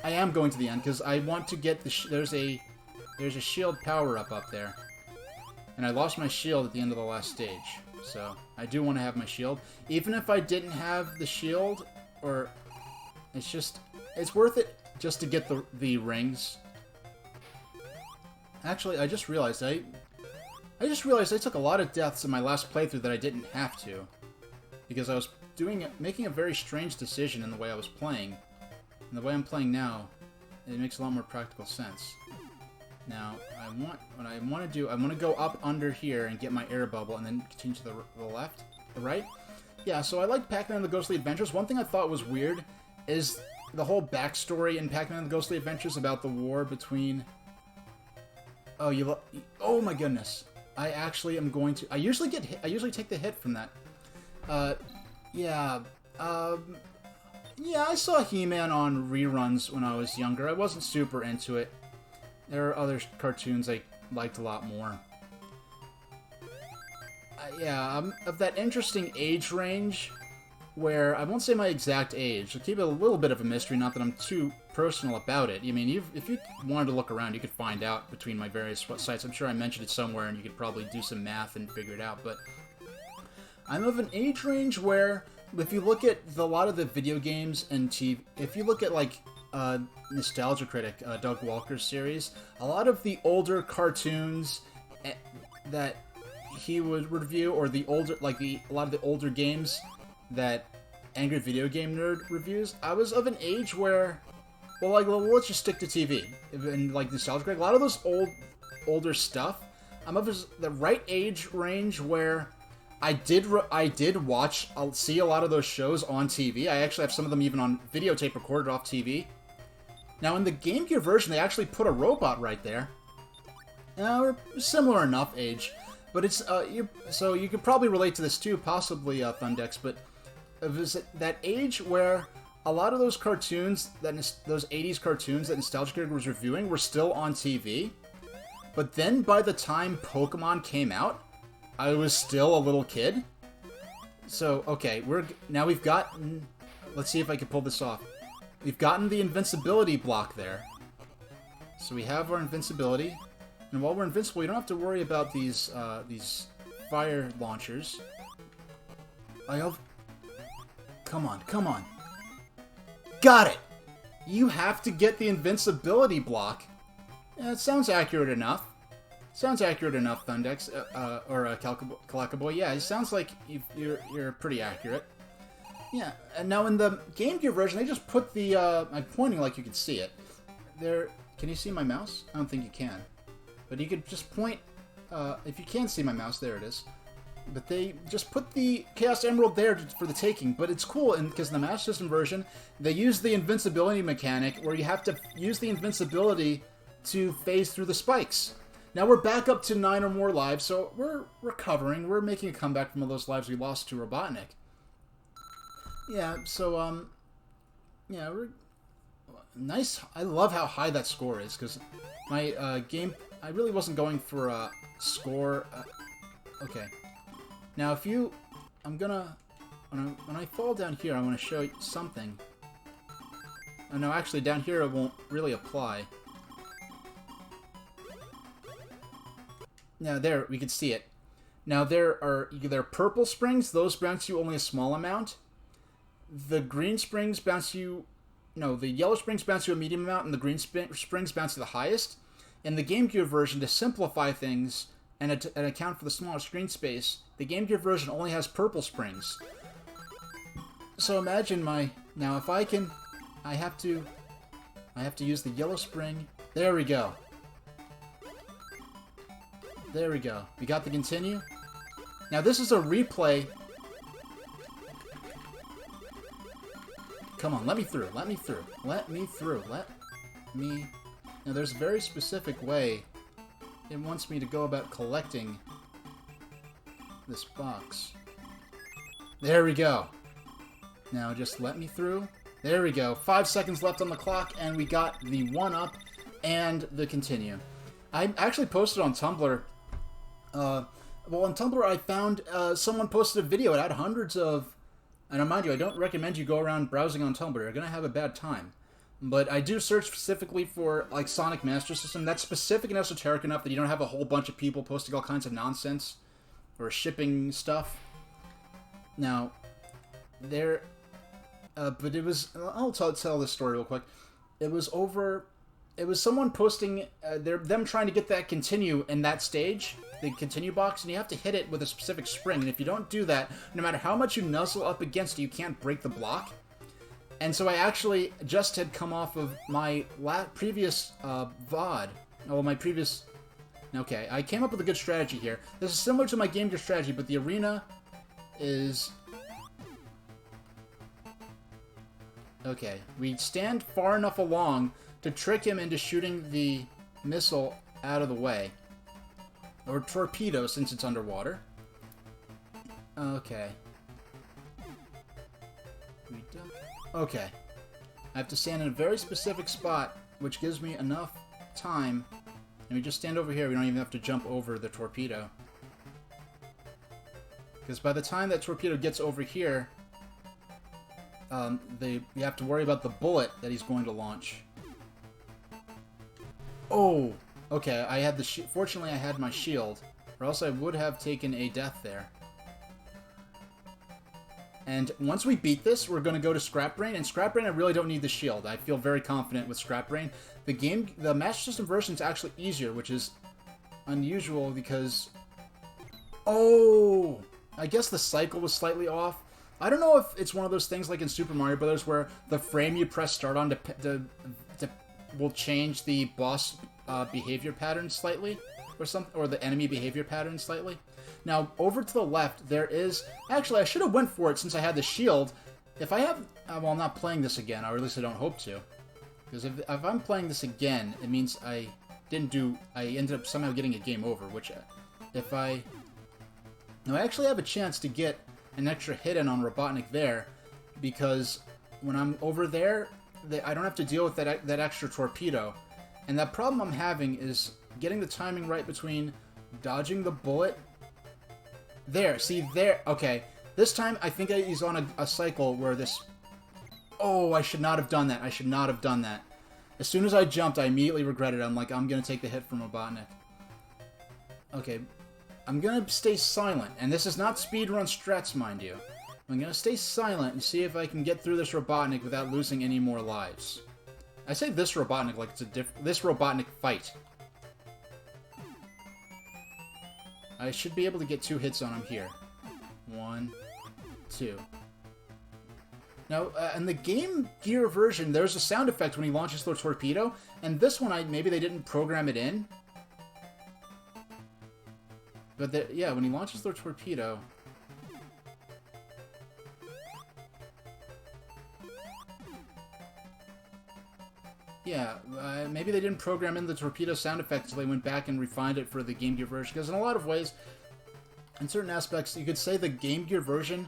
I am going to the end, because I want to get the... There's a shield power-up up there. And I lost my shield at the end of the last stage. So, I do want to have my shield. Even if I didn't have the shield, or... It's worth it just to get the rings. Actually, I just realized I took a lot of deaths in my last playthrough that I didn't have to, because I was making a very strange decision in the way I was playing. And the way I'm playing now, it makes a lot more practical sense. Now, what I want to do, I want to go up under here and get my air bubble, and then continue to the right. Yeah, so I like Pac-Man and the Ghostly Adventures. One thing I thought was weird is the whole backstory in Pac-Man and the Ghostly Adventures about the war between... Oh my goodness. I actually am going to... I usually get hit. I usually take the hit from that. Yeah, I saw He-Man on reruns when I was younger. I wasn't super into it. There are other cartoons I liked a lot more. I'm of that interesting age range where I won't say my exact age. I'll keep it a little bit of a mystery, not that I'm too personal about it. I mean, if you wanted to look around, you could find out between my various sites. I'm sure I mentioned it somewhere, and you could probably do some math and figure it out, but I'm of an age range where, if you look at a lot of the video games and TV, if you look at, like, Nostalgia Critic, Doug Walker's series, a lot of the older cartoons that he would review, or the older, like, a lot of the older games that Angry Video Game Nerd reviews, I was of an age where, well, let's just stick to TV. And, like, Nostalgia Critic, a lot of those older stuff, I'm of the right age range where I did see a lot of those shows on TV. I actually have some of them even on videotape recorded off TV. Now, in the Game Gear version, they actually put a robot right there. We're similar enough age. But it's, so you could probably relate to this too, possibly, Thundex, but it was that age where a lot of those cartoons, those 80s cartoons that Nostalgia Critic was reviewing were still on TV. But then by the time Pokemon came out, I was still a little kid. So, okay, now we've gotten... Let's see if I can pull this off. We've gotten the invincibility block there. So we have our invincibility. And while we're invincible, you don't have to worry about these fire launchers. Come on, come on. Got it! You have to get the invincibility block. Yeah, it sounds accurate enough. Sounds accurate enough, Thundex, or Calacaboy. Yeah, it sounds like you're pretty accurate. Yeah, and now in the Game Gear version, they just put the, I'm pointing like you can see it. There, can you see my mouse? I don't think you can. But you could just point, if you can see my mouse, there it is. But they just put the Chaos Emerald there for the taking. But it's cool, because in the Master System version, they use the invincibility mechanic, where you have to use the invincibility to phase through the spikes. Now we're back up to 9 or more lives, so we're recovering. We're making a comeback from all those lives we lost to Robotnik. Yeah, so, yeah, we're... Nice. I love how high that score is, because my, game... I really wasn't going for a score... okay. Now, if you... I'm gonna... When I fall down here, I want to show you something. Oh, no, actually, down here it won't really apply. Now, there, we can see it. Now, there are purple springs. Those bounce you only a small amount. The green springs bounce you... No, the yellow springs bounce you a medium amount, and the green springs bounce you the highest. In the Game Gear version, to simplify things and account for the smaller screen space, the Game Gear version only has purple springs. So imagine my... Now, if I can... I have to use the yellow spring. There we go. There we go. We got the continue. Now, this is a replay. Come on, let me through. Let me through. Let me through. Let me... Now, there's a very specific way it wants me to go about collecting this box. There we go. Now, just let me through. There we go. 5 seconds left on the clock, and we got the 1-up and the continue. I actually posted on Tumblr... well, on Tumblr, I found someone posted a video. It had hundreds of... And mind you, I don't recommend you go around browsing on Tumblr. You're going to have a bad time. But I do search specifically for, like, Sonic Master System. That's specific and esoteric enough that you don't have a whole bunch of people posting all kinds of nonsense or shipping stuff. Now, there... but it was... I'll tell this story real quick. It was over... It was someone posting them trying to get that continue in that stage, the continue box, and you have to hit it with a specific spring. And if you don't do that, no matter how much you nuzzle up against it, you can't break the block. And so I actually just had come off of my previous VOD. Well, my previous... Okay, I came up with a good strategy here. This is similar to my Game Gear strategy, but the arena is... Okay, we stand far enough along to trick him into shooting the missile out of the way. Or torpedo, since it's underwater. Okay. Okay. I have to stand in a very specific spot, which gives me enough time. And we just stand over here, we don't even have to jump over the torpedo. Because by the time that torpedo gets over here, you have to worry about the bullet that he's going to launch. Oh! Okay, I had the fortunately I had my shield, or else I would have taken a death there. And once we beat this, we're going to go to Scrap Brain, and Scrap Brain I really don't need the shield. I feel very confident with Scrap Brain. The Master System version is actually easier, which is unusual because... Oh! I guess the cycle was slightly off. I don't know if it's one of those things like in Super Mario Bros. Where the frame you press start on will change the boss behavior pattern slightly, or the enemy behavior pattern slightly. Now, over to the left, there is... Actually, I should have went for it since I had the shield. If I have... well, I'm not playing this again, or at least I don't hope to. Because if I'm playing this again, it means I didn't do... I ended up somehow getting a game over, which if I... Now, I actually have a chance to get an extra hit in on Robotnik there, because when I'm over there, I don't have to deal with that extra torpedo. And that problem I'm having is getting the timing right between dodging the bullet. There, see, there, okay. This time, I think he's on a cycle where this... Oh, I should not have done that. I should not have done that. As soon as I jumped, I immediately regretted it. I'm like, I'm going to take the hit from Robotnik. Okay, I'm going to stay silent. And this is not speedrun strats, mind you. I'm going to stay silent and see if I can get through this Robotnik without losing any more lives. I say this Robotnik like it's this Robotnik fight. I should be able to get 2 hits on him here. 1, 2. Now, in the Game Gear version, there's a sound effect when he launches the torpedo, and this one, maybe they didn't program it in. But yeah, when he launches the torpedo... Yeah, maybe they didn't program in the torpedo sound effect until they went back and refined it for the Game Gear version, because in a lot of ways, in certain aspects, you could say the Game Gear version,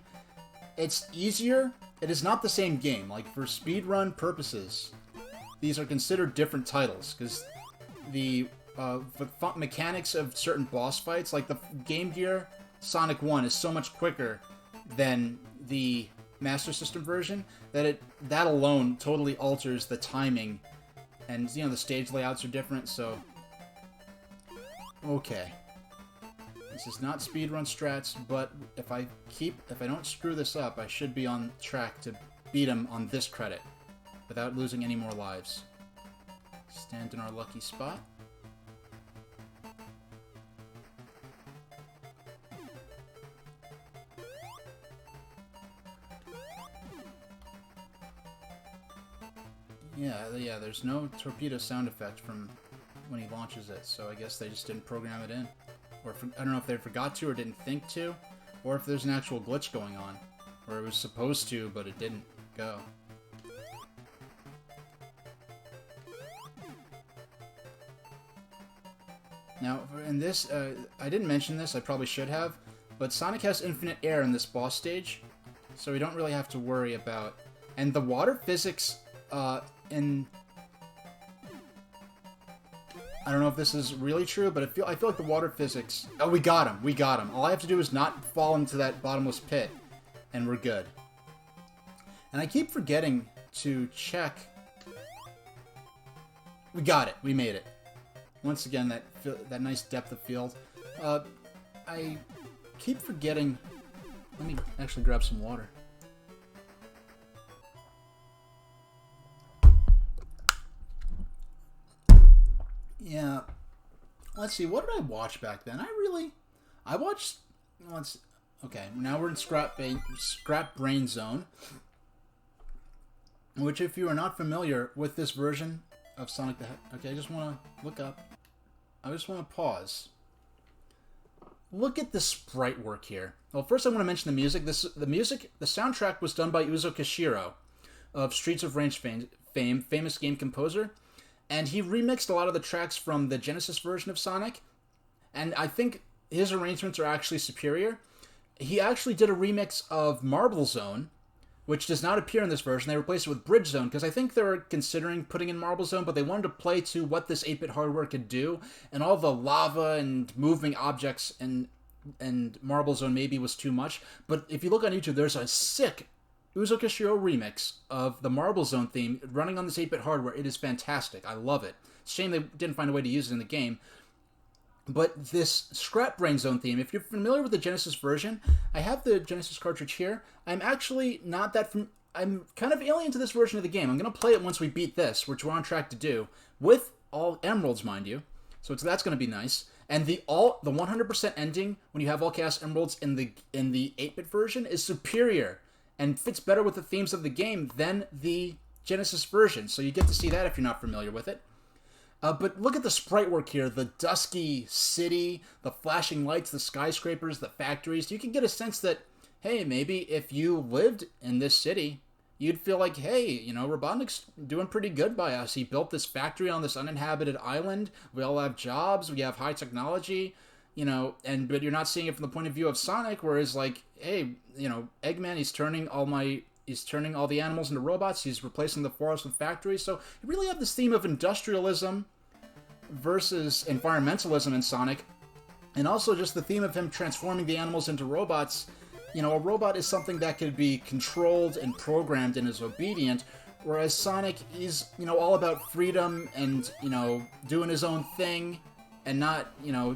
it's easier. It is not the same game. Like, for speedrun purposes, these are considered different titles, because the mechanics of certain boss fights, like the Game Gear Sonic 1 is so much quicker than the Master System version, that that alone totally alters the timing, and, you know, the stage layouts are different, so... Okay. This is not speedrun strats, but if I don't screw this up, I should be on track to beat him on this credit, without losing any more lives. Stand in our lucky spot. Yeah, there's no torpedo sound effect from when he launches it, so I guess they just didn't program it in. Or I don't know if they forgot to or didn't think to, or if there's an actual glitch going on, or it was supposed to, but it didn't go. Now, in this, I didn't mention this, I probably should have, but Sonic has infinite air in this boss stage, so we don't really have to worry about... And the water physics, in... I don't know if this is really true, but I feel like the water physics... Oh, we got him! We got him! All I have to do is not fall into that bottomless pit, and we're good. And I keep forgetting to check... We got it! We made it. Once again, that nice depth of field. I keep forgetting... Let me actually grab some water. Yeah. Let's see, what did I watch back then? I watched... Okay, now we're in Scrap Brain Zone. Which, if you are not familiar with this version of Sonic the Hedgehog... Okay, I just want to look up. I just want to pause. Look at the sprite work here. Well, first I want to mention the music. The soundtrack was done by Uzo Koshiro of Streets of Rage fame, famous game composer. And he remixed a lot of the tracks from the Genesis version of Sonic. And I think his arrangements are actually superior. He actually did a remix of Marble Zone, which does not appear in this version. They replaced it with Bridge Zone, because I think they were considering putting in Marble Zone, but they wanted to play to what this 8-bit hardware could do, and all the lava and moving objects and Marble Zone maybe was too much. But if you look on YouTube, there's a sick Uzo Koshiro remix of the Marble Zone theme running on this 8-bit hardware. It is fantastic. I love it. It's a shame they didn't find a way to use it in the game. But this Scrap Brain Zone theme, if you're familiar with the Genesis version, I have the Genesis cartridge here. I'm actually not that... I'm kind of alien to this version of the game. I'm going to play it once we beat this, which we're on track to do, with all emeralds, mind you. So that's going to be nice. And the 100% ending, when you have all Chaos Emeralds in the 8-bit version, is superior and fits better with the themes of the game than the Genesis version. So you get to see that if you're not familiar with it. But look at the sprite work here. The dusky city, the flashing lights, the skyscrapers, the factories. You can get a sense that, hey, maybe if you lived in this city, you'd feel like, hey, you know, Robotnik's doing pretty good by us. He built this factory on this uninhabited island. We all have jobs. We have high technology. you know, but you're not seeing it from the point of view of Sonic, whereas like, hey, you know, Eggman, he's turning all the animals into robots. He's replacing the forest with factories. So you really have this theme of industrialism versus environmentalism in Sonic, and also just the theme of him transforming the animals into robots. You know, a robot is something that could be controlled and programmed and is obedient, whereas Sonic is, you know, all about freedom and, you know, doing his own thing and not, you know,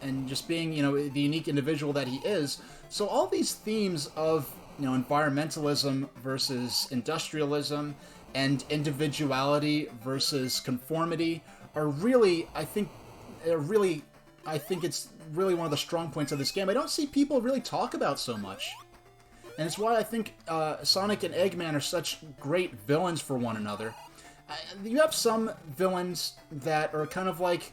and just being, you know, the unique individual that he is. So all these themes of, you know, environmentalism versus industrialism and individuality versus conformity are really, I think it's really one of the strong points of this game. I don't see people really talk about so much. And it's why I think Sonic and Eggman are such great villains for one another. You have some villains that are kind of like,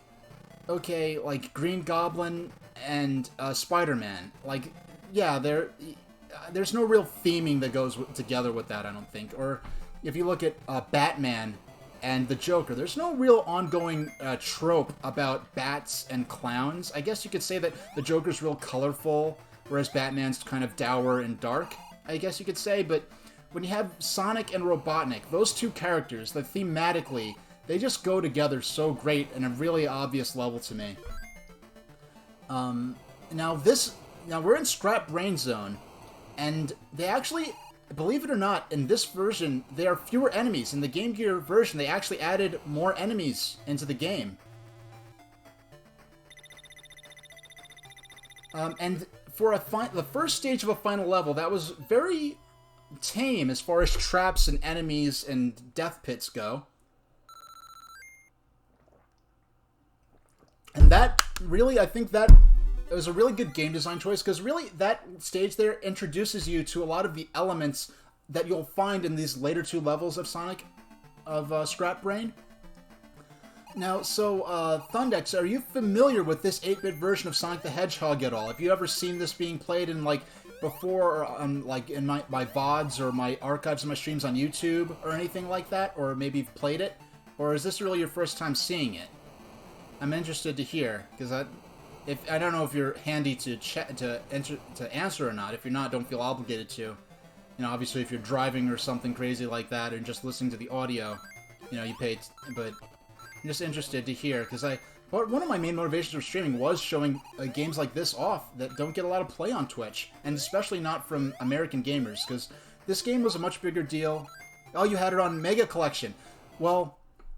okay, like Green Goblin and Spider-Man. Like, yeah, there's no real theming that goes together with that, I don't think. Or if you look at Batman and the Joker, there's no real ongoing trope about bats and clowns. I guess you could say that the Joker's real colorful, whereas Batman's kind of dour and dark, I guess you could say. But when you have Sonic and Robotnik, those two characters, that thematically, they just go together so great in a really obvious level to me. Now we're in Scrap Brain Zone, and they actually, believe it or not, in this version, there are fewer enemies. In the Game Gear version, they actually added more enemies into the game. And for the first stage of a final level, that was very tame as far as traps and enemies and death pits go. And that really, I think that it was a really good game design choice, because really that stage there introduces you to a lot of the elements that you'll find in these later two levels of Sonic, of Scrap Brain. Now, so, Thundex, are you familiar with this 8-bit version of Sonic the Hedgehog at all? Have you ever seen this being played in, like, before, or like, in my VODs or my archives of my streams on YouTube or anything like that? Or maybe you've played it? Or is this really your first time seeing it? I'm interested to hear, because I don't know if you're handy to answer or not. If you're not, don't feel obligated to. You know, obviously, if you're driving or something crazy like that, and just listening to the audio, you know, you pay. But I'm just interested to hear, because one of my main motivations for streaming was showing games like this off that don't get a lot of play on Twitch, and especially not from American gamers, because this game was a much bigger deal. Oh, you had it on Mega Collection. Well,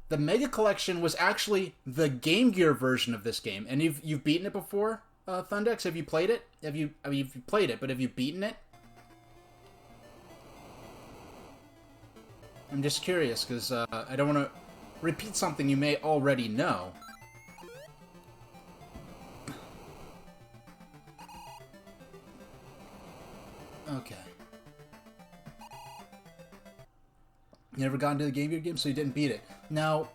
the Mega Collection was actually the Game Gear version of this game, and you've beaten it before, Thundex? Have you played it? You've played it, but have you beaten it? I'm just curious, because I don't want to repeat something you may already know. Okay. You never got into the Game Gear game, so you didn't beat it. Now,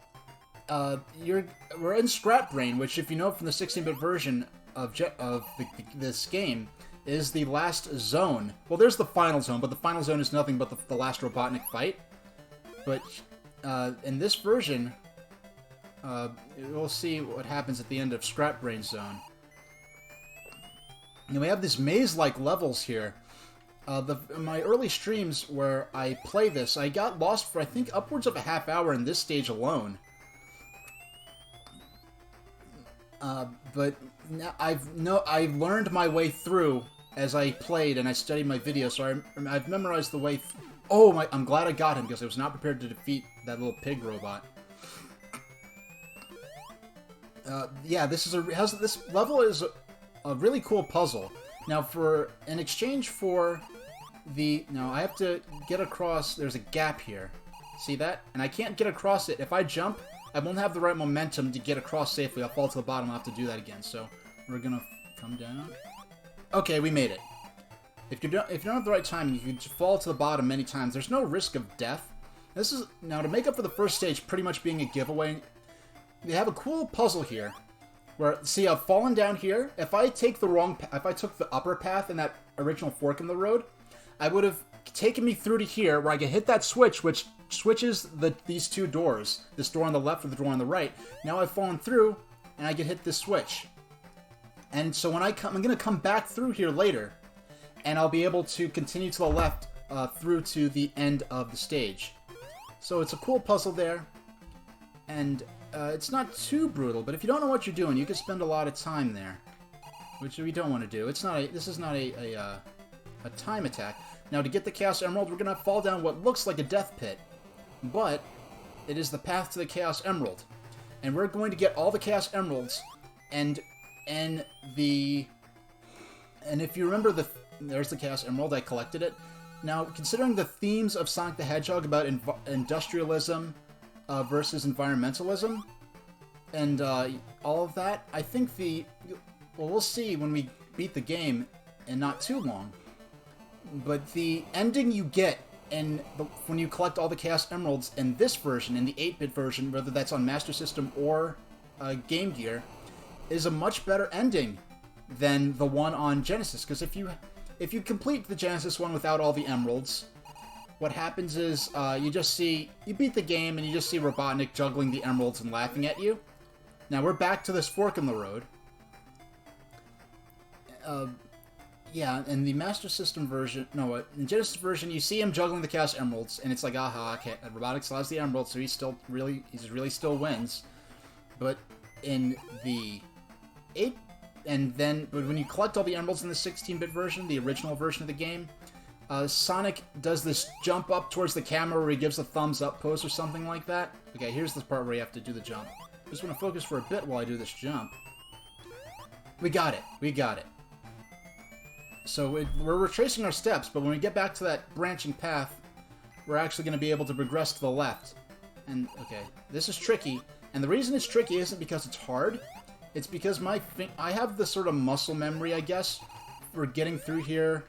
we're in Scrap Brain, which, if you know from the 16-bit version of this game, is the last zone. Well, there's the final zone, but the final zone is nothing but the last Robotnik fight. But in this version, we'll see what happens at the end of Scrap Brain Zone. And we have these maze-like levels here. In my early streams where I play this, I got lost for, I think, upwards of a half hour in this stage alone. But I've learned my way through as I played and I studied my videos, so I've memorized the way. I'm glad I got him, because I was not prepared to defeat that little pig robot. Yeah, this level is a really cool puzzle. Now, in exchange for I have to get across. There's a gap here. See that? And I can't get across it. If I jump, I won't have the right momentum to get across safely. I'll fall to the bottom. I'll have to do that again. So we're gonna come down. Okay, we made it. If you don't have the right time, you can fall to the bottom many times. There's no risk of death. Now to make up for the first stage pretty much being a giveaway, they have a cool puzzle here. Where, see, I've fallen down here. If I took the upper path in that original fork in the road, I would have taken me through to here, where I could hit that switch, which switches these two doors. This door on the left or the door on the right. Now I've fallen through, and I can hit this switch. And so when I'm going to come back through here later, and I'll be able to continue to the left through to the end of the stage. So it's a cool puzzle there, and it's not too brutal, but if you don't know what you're doing, you can spend a lot of time there, which we don't want to do. It's not this is not a time attack. Now, to get the Chaos Emerald, we're going to fall down what looks like a death pit, but it is the path to the Chaos Emerald. And we're going to get all the Chaos Emeralds, and if you remember, there's the Chaos Emerald, I collected it. Now, considering the themes of Sonic the Hedgehog about industrialism versus environmentalism, and all of that, I think well, we'll see when we beat the game in not too long. But the ending you get when you collect all the Chaos Emeralds in this version, in the 8-bit version, whether that's on Master System or Game Gear, is a much better ending than the one on Genesis. Because if you complete the Genesis one without all the emeralds, what happens is you beat the game and you just see Robotnik juggling the emeralds and laughing at you. Now we're back to this fork in the road. Yeah, in the Master System version, no, in the Genesis version, you see him juggling the Chaos Emeralds, and it's like, aha, okay, Robotnik still has the Emeralds, so he really still wins. But in the 8, but when you collect all the Emeralds in the 16-bit version, the original version of the game, Sonic does this jump up towards the camera where he gives a thumbs up pose or something like that. Okay, here's the part where you have to do the jump. Just want to focus for a bit while I do this jump. We got it. So we're retracing our steps, but when we get back to that branching path, we're actually going to be able to progress to the left. And, okay, this is tricky. And the reason it's tricky isn't because it's hard. It's because I have this sort of muscle memory, I guess, for getting through here.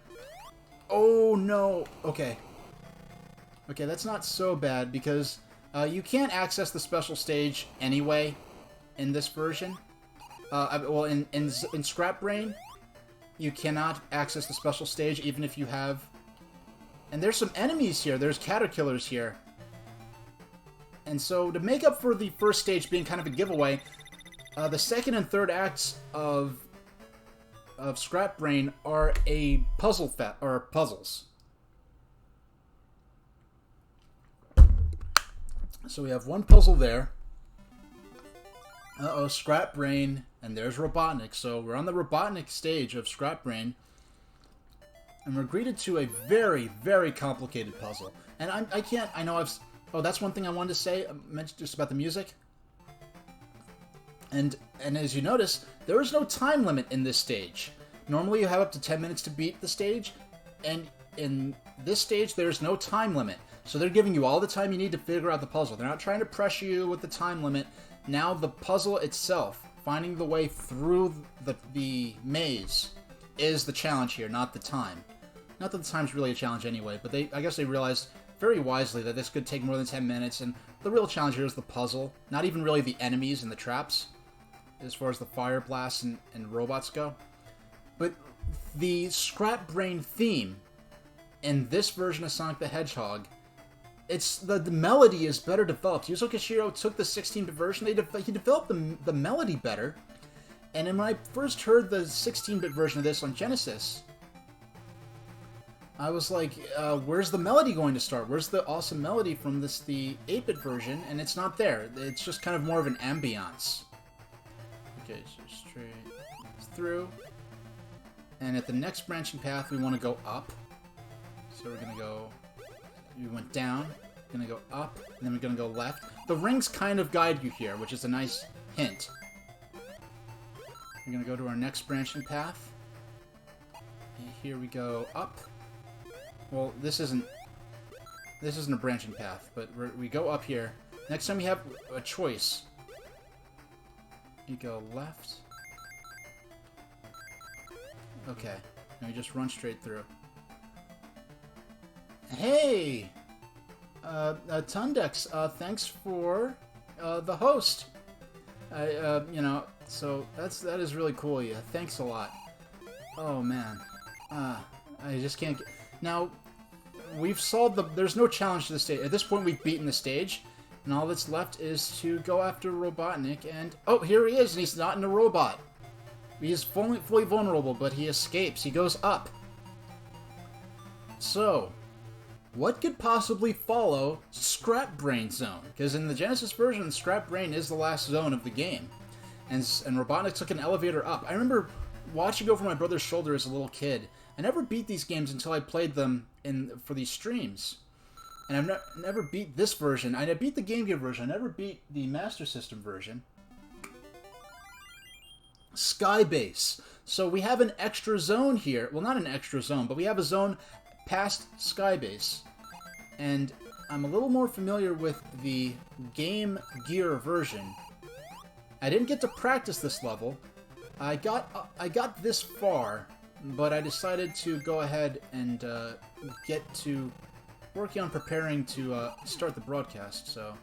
Oh, no. Okay. Okay, that's not so bad, because you can't access the special stage anyway in this version. Well, in Scrap Brain, you cannot access the special stage even if you have... And there's some enemies here. There's Caterkillers here. And so, to make up for the first stage being kind of a giveaway, the second and third acts of Scrap Brain are a puzzles. So we have one puzzle there. Uh-oh, Scrap Brain, and there's Robotnik. So we're on the Robotnik stage of Scrap Brain, and we're greeted to a very, very complicated puzzle. And oh, that's one thing I wanted to say, I mentioned just about the music. And as you notice, there is no time limit in this stage. Normally you have up to 10 minutes to beat the stage, and in this stage there's no time limit. So they're giving you all the time you need to figure out the puzzle. They're not trying to pressure you with the time limit. Now the puzzle itself, finding the way through the maze, is the challenge here, not the time. Not that the time's really a challenge anyway, but I guess they realized very wisely that this could take more than 10 minutes, and the real challenge here is the puzzle, not even really the enemies and the traps, as far as the fire blasts and robots go. But the Scrap Brain theme in this version of Sonic the Hedgehog, the melody is better developed. Yuzo Koshiro took the 16-bit version, he developed the melody better, and when I first heard the 16-bit version of this on Genesis, I was like, where's the melody going to start? Where's the awesome melody from the 8-bit version? And it's not there. It's just kind of more of an ambiance. Okay, so straight through. And at the next branching path, we want to go up. So we're going to go... We went down, gonna go up, and then we're gonna go left. The rings kind of guide you here, which is a nice hint. We're gonna go to our next branching path. And here we go up. Well, this isn't a branching path, but we go up here. Next time you have a choice. You go left. Okay, now you just run straight through. Hey! Tundex, thanks for the host. So that is really cool, yeah. Thanks a lot. Oh, man. I just can't get... Now, we've solved there's no challenge to the stage. At this point, we've beaten the stage, and all that's left is to go after Robotnik, and... Oh, here he is, and he's not in a robot. He is fully vulnerable, but he escapes. He goes up. So, what could possibly follow Scrap Brain Zone? Because in the Genesis version, Scrap Brain is the last zone of the game. And Robotnik took an elevator up. I remember watching over my brother's shoulder as a little kid. I never beat these games until I played them for these streams. And I've never beat this version. I beat the Game Gear version. I never beat the Master System version. Skybase. So we have an extra zone here. Well, not an extra zone, but we have a zone past Skybase. And I'm a little more familiar with the Game Gear version. I didn't get to practice this level. I got this far, but I decided to go ahead and get to working on preparing to start the broadcast, so...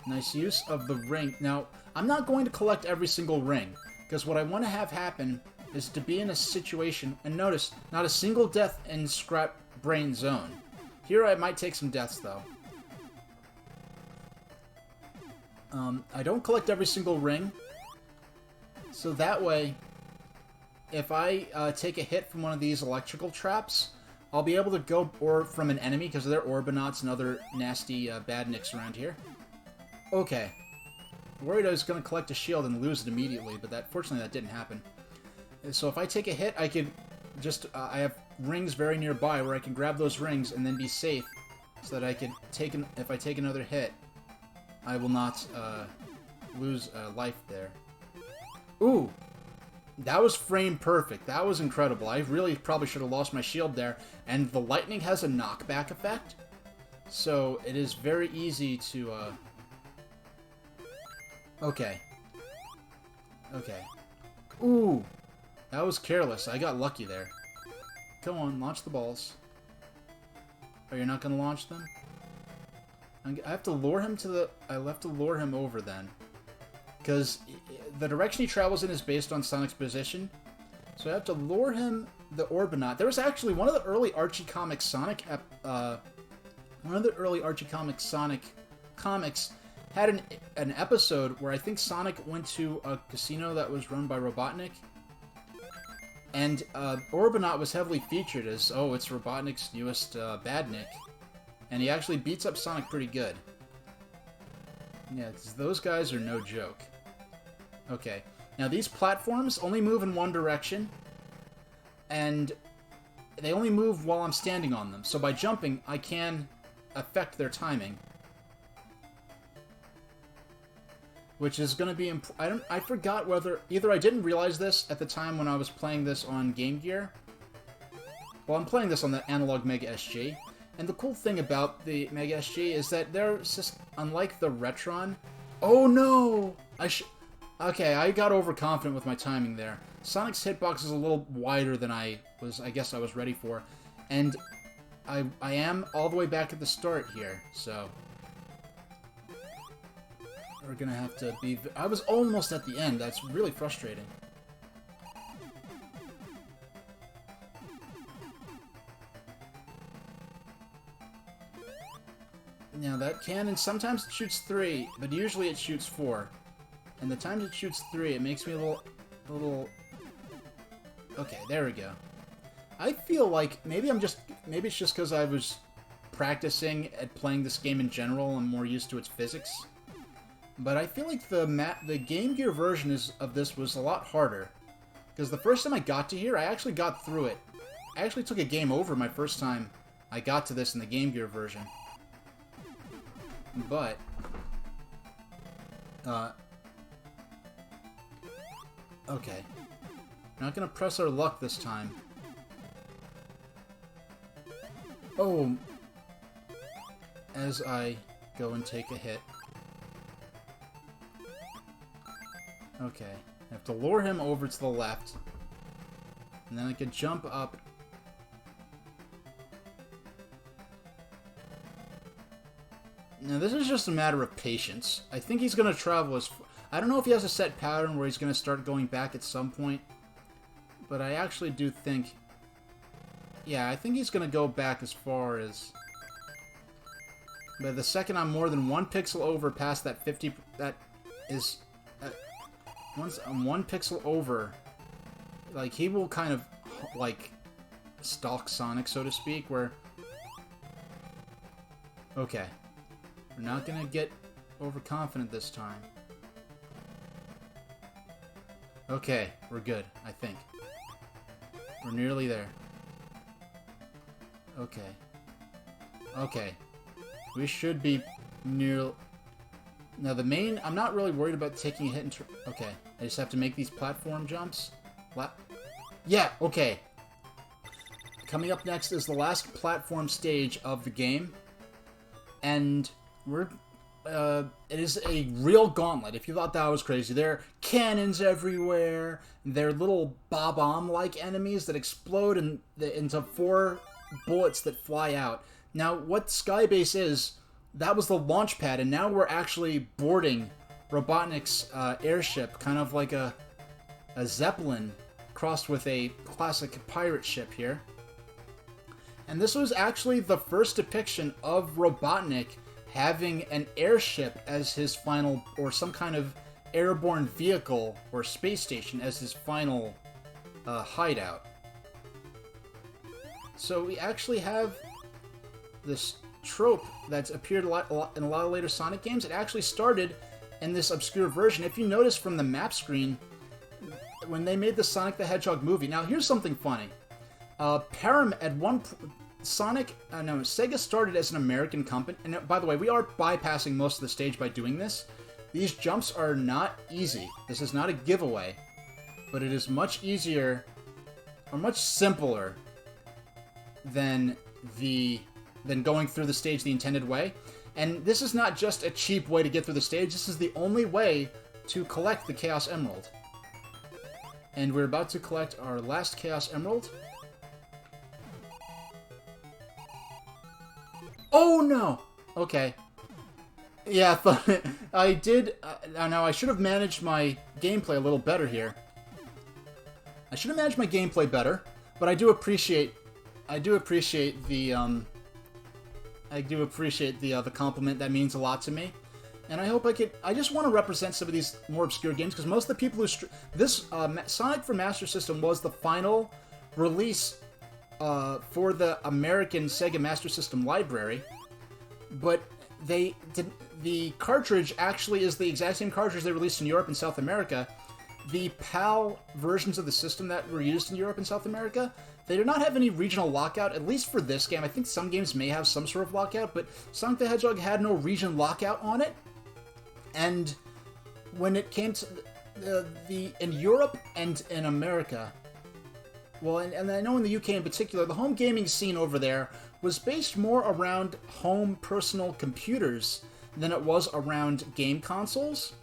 Nice use of the ring. Now, I'm not going to collect every single ring, because what I want to have happen is to be in a situation, and notice, not a single death in Scrap Brain Zone. Here I might take some deaths, though. I don't collect every single ring, so that way, if I take a hit from one of these electrical traps, I'll be able to go from an enemy, because there are Orbinauts and other nasty badniks around here. Okay. Worried I was going to collect a shield and lose it immediately, but fortunately that didn't happen. So if I take a hit, I could just... I have rings very nearby where I can grab those rings and then be safe, so that I can take... if I take another hit, I will not lose life there. Ooh! That was frame perfect. That was incredible. I really probably should have lost my shield there. And the lightning has a knockback effect, so it is very easy to... Okay. Okay. Ooh! That was careless. I got lucky there. Come on, launch the balls. Oh, you're not going to launch them? I have to lure him to the... I have to lure him over then. Because the direction he travels in is based on Sonic's position. So I have to lure him the Orbinaut. There was actually one of the early Archie Comics Sonic... one of the early Archie Comics Sonic comics had an episode where I think Sonic went to a casino that was run by Robotnik. And Orbinaut was heavily featured as, oh, it's Robotnik's newest badnik. And he actually beats up Sonic pretty good. Yeah, 'cause those guys are no joke. Okay. Now, these platforms only move in one direction. And they only move while I'm standing on them. So by jumping, I can affect their timing. Which is going to be... I forgot whether... Either I didn't realize this at the time when I was playing this on Game Gear. Well, I'm playing this on the analog Mega SG. And the cool thing about the Mega SG is that they're just... Unlike the Retron... Oh no! Okay, I got overconfident with my timing there. Sonic's hitbox is a little wider than I guess I was ready for. And I am all the way back at the start here, so... We're gonna have to be... I was almost at the end. That's really frustrating. Now, that cannon, sometimes it shoots 3, but usually it shoots 4. And the times it shoots 3, it makes me a little... Okay, there we go. I feel like maybe it's just because I was practicing at playing this game in general and more used to its physics. But I feel like the Game Gear version of this was a lot harder. Because the first time I got to here, I actually got through it. I actually took a game over my first time I got to this in the Game Gear version. But... okay. We're not going to press our luck this time. Oh! As I go and take a hit. Okay. I have to lure him over to the left. And then I can jump up. Now, this is just a matter of patience. I think he's going to travel as... I don't know if he has a set pattern where he's going to start going back at some point. But I actually do think... Yeah, I think he's going to go back as far as... But the second I'm more than 1 pixel over past that 50... That is... once I'm 1 pixel over... Like, he will kind of, like, stalk Sonic, so to speak, where... Okay. We're not gonna get overconfident this time. Okay, we're good, I think. We're nearly there. Okay. Okay. We should be near... Now, the main... I'm not really worried about taking a hit in... Okay. I just have to make these platform jumps. Yeah, okay. Coming up next is the last platform stage of the game. And we're... it is a real gauntlet. If you thought that was crazy, there are cannons everywhere. There are little bomb-like enemies that explode into 4 bullets that fly out. Now, what Skybase is, that was the launch pad, and now we're actually boarding Robotnik's airship, kind of like a Zeppelin crossed with a classic pirate ship here. And this was actually the first depiction of Robotnik having an airship as his final, or some kind of airborne vehicle or space station as his final hideout. So we actually have this trope that's appeared in a lot of later Sonic games. It actually started in this obscure version. If you notice from the map screen, when they made the Sonic the Hedgehog movie. Now, here's something funny. Param at Sega started as an American company. And by the way, we are bypassing most of the stage by doing this. These jumps are not easy. This is not a giveaway. But it is much easier, or much simpler, than going through the stage the intended way. And this is not just a cheap way to get through the stage. This is the only way to collect the Chaos Emerald. And we're about to collect our last Chaos Emerald. Oh no! Okay. Yeah, I did... now, I should have managed my gameplay a little better here. I should have managed my gameplay better, but I do appreciate the the compliment. That means a lot to me. And I hope I just want to represent some of these more obscure games, because most of the people who... This, Sonic for Master System was the final release for the American Sega Master System library, but the cartridge actually is the exact same cartridge they released in Europe and South America. The PAL versions of the system that were used in Europe and South America, they did not have any regional lockout, at least for this game. I think some games may have some sort of lockout, but Sonic the Hedgehog had no region lockout on it. And when it came to in Europe and in America, well, and I know in the UK in particular, the home gaming scene over there was based more around home personal computers than it was around game consoles,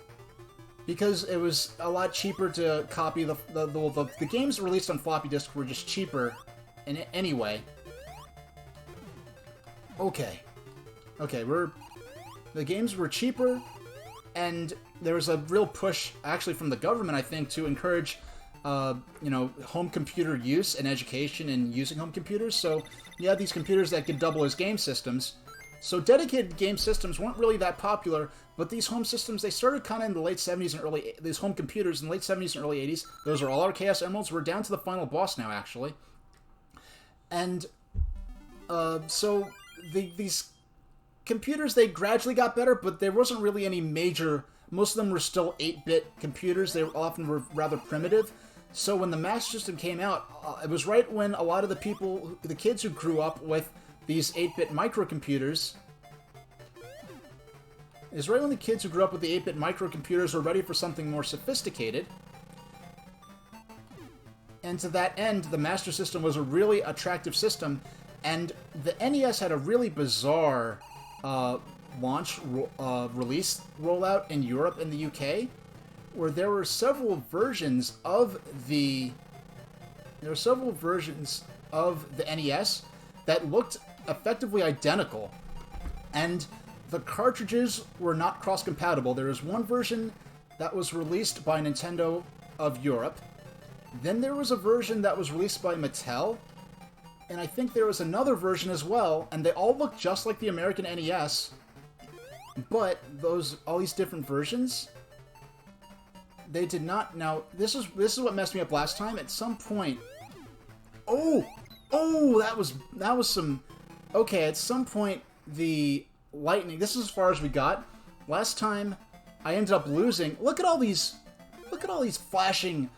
because it was a lot cheaper to copy the games released on floppy disk were just cheaper in anyway. Okay, the games were cheaper. And there was a real push, actually, from the government, I think, to encourage, home computer use and education and using home computers. So you had these computers that could double as game systems. So dedicated game systems weren't really that popular, but these home systems, they started kind of in the late 70s and these home computers in the late 70s and early 80s. Those are all our Chaos Emeralds. We're down to the final boss now, actually. And, so these computers, they gradually got better, but there wasn't really any major... Most of them were still 8-bit computers. They often were rather primitive. So when the Master System came out, it was right when a lot of the kids who grew up with these 8-bit microcomputers... It was right when the kids who grew up with the 8-bit microcomputers were ready for something more sophisticated. And to that end, the Master System was a really attractive system, and the NES had a really bizarre... release rollout in Europe and the UK, where there were several versions of the NES that looked effectively identical, and the cartridges were not cross-compatible. There was one version that was released by Nintendo of Europe, then there was a version that was released by Mattel, and I think there was another version as well, and they all looked just like the American NES, But all these different versions, they did not. Now this is what messed me up last time. At some point, oh, that was some. Okay, at some point the lightning. This is as far as we got. Last time, I ended up losing. Look at all these flashing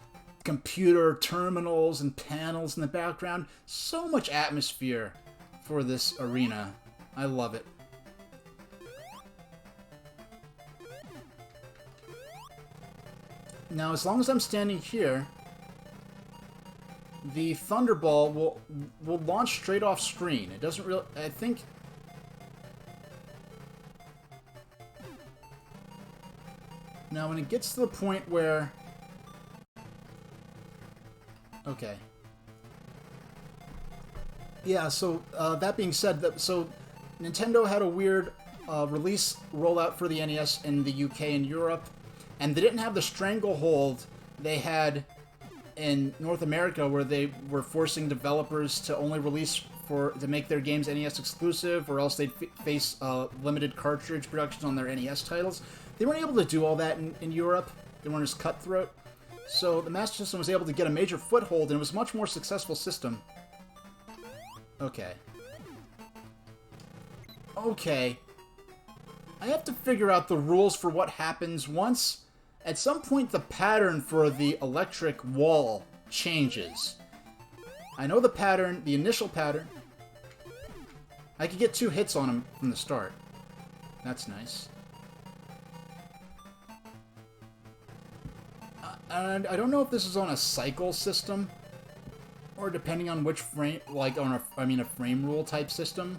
computer terminals and panels in the background. So much atmosphere for this arena. I love it. Now, as long as I'm standing here, the Thunderball will launch straight off screen. It doesn't really... I think... Now, when it gets to the point where... Okay. Yeah, so, that being said, so Nintendo had a weird release rollout for the NES in the UK and Europe, and they didn't have the stranglehold they had in North America, where they were forcing developers to only release to make their games NES exclusive, or else they'd face limited cartridge productions on their NES titles. They weren't able to do all that in Europe. They weren't as cutthroat. So the Master System was able to get a major foothold, and it was a much more successful system. Okay. Okay. I have to figure out the rules for what happens once... At some point, the pattern for the electric wall changes. I know the pattern, the initial pattern. I could get 2 hits on him from the start. That's nice. And I don't know if this is on a cycle system, or depending on which frame, like on a frame rule type system.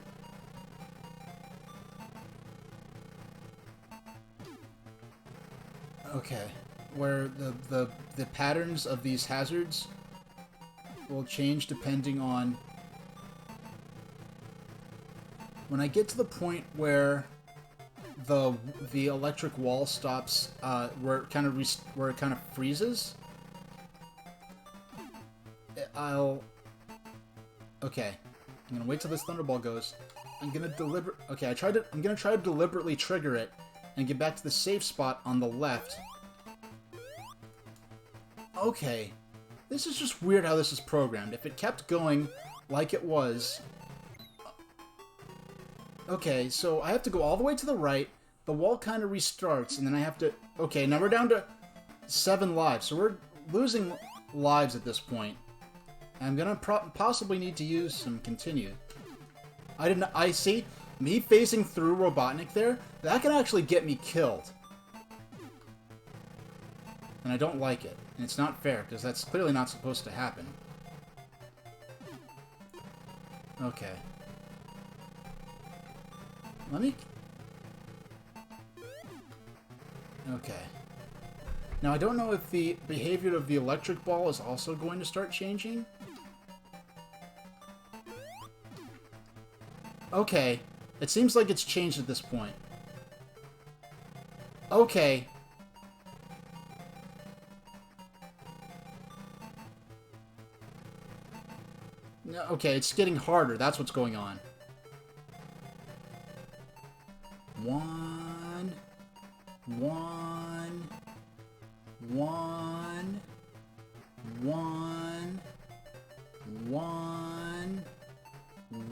Okay, where the patterns of these hazards will change depending on... When I get to the point where the electric wall stops, where it kind of freezes, okay, I'm gonna wait till this Thunderball goes. I'm gonna try to deliberately trigger it and get back to the safe spot on the left. Okay. This is just weird how this is programmed. If it kept going like it was... Okay, so I have to go all the way to the right, the wall kind of restarts, and then I have to... Okay, now we're down to 7 lives, so we're losing lives at this point. I'm gonna possibly need to use some continue. I see... Me facing through Robotnik there, that can actually get me killed. And I don't like it. And it's not fair, because that's clearly not supposed to happen. Okay. Let me... Okay. Now, I don't know if the behavior of the electric ball is also going to start changing. Okay. It seems like it's changed at this point. Okay. No, okay, it's getting harder. That's what's going on. 1, 1, 1, 1, 1,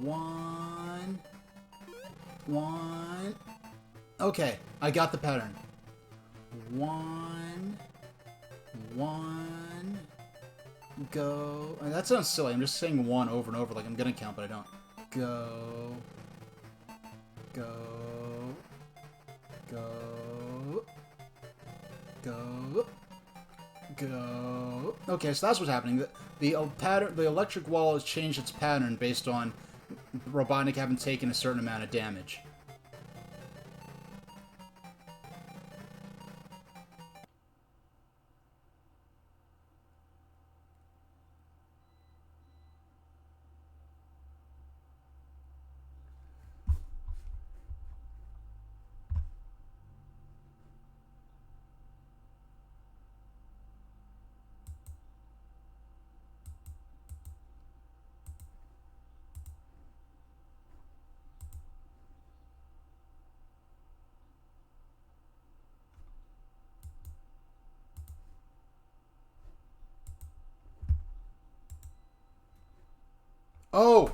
1, 1. Okay, I got the pattern. 1, 1, go. I mean, that sounds silly. I'm just saying 1 over and over like I'm gonna count, but I don't. Go. Go. Go. Go. Go. Okay, so that's what's happening. The pattern, the electric wall has changed its pattern based on Robotnik having taken a certain amount of damage. Oh!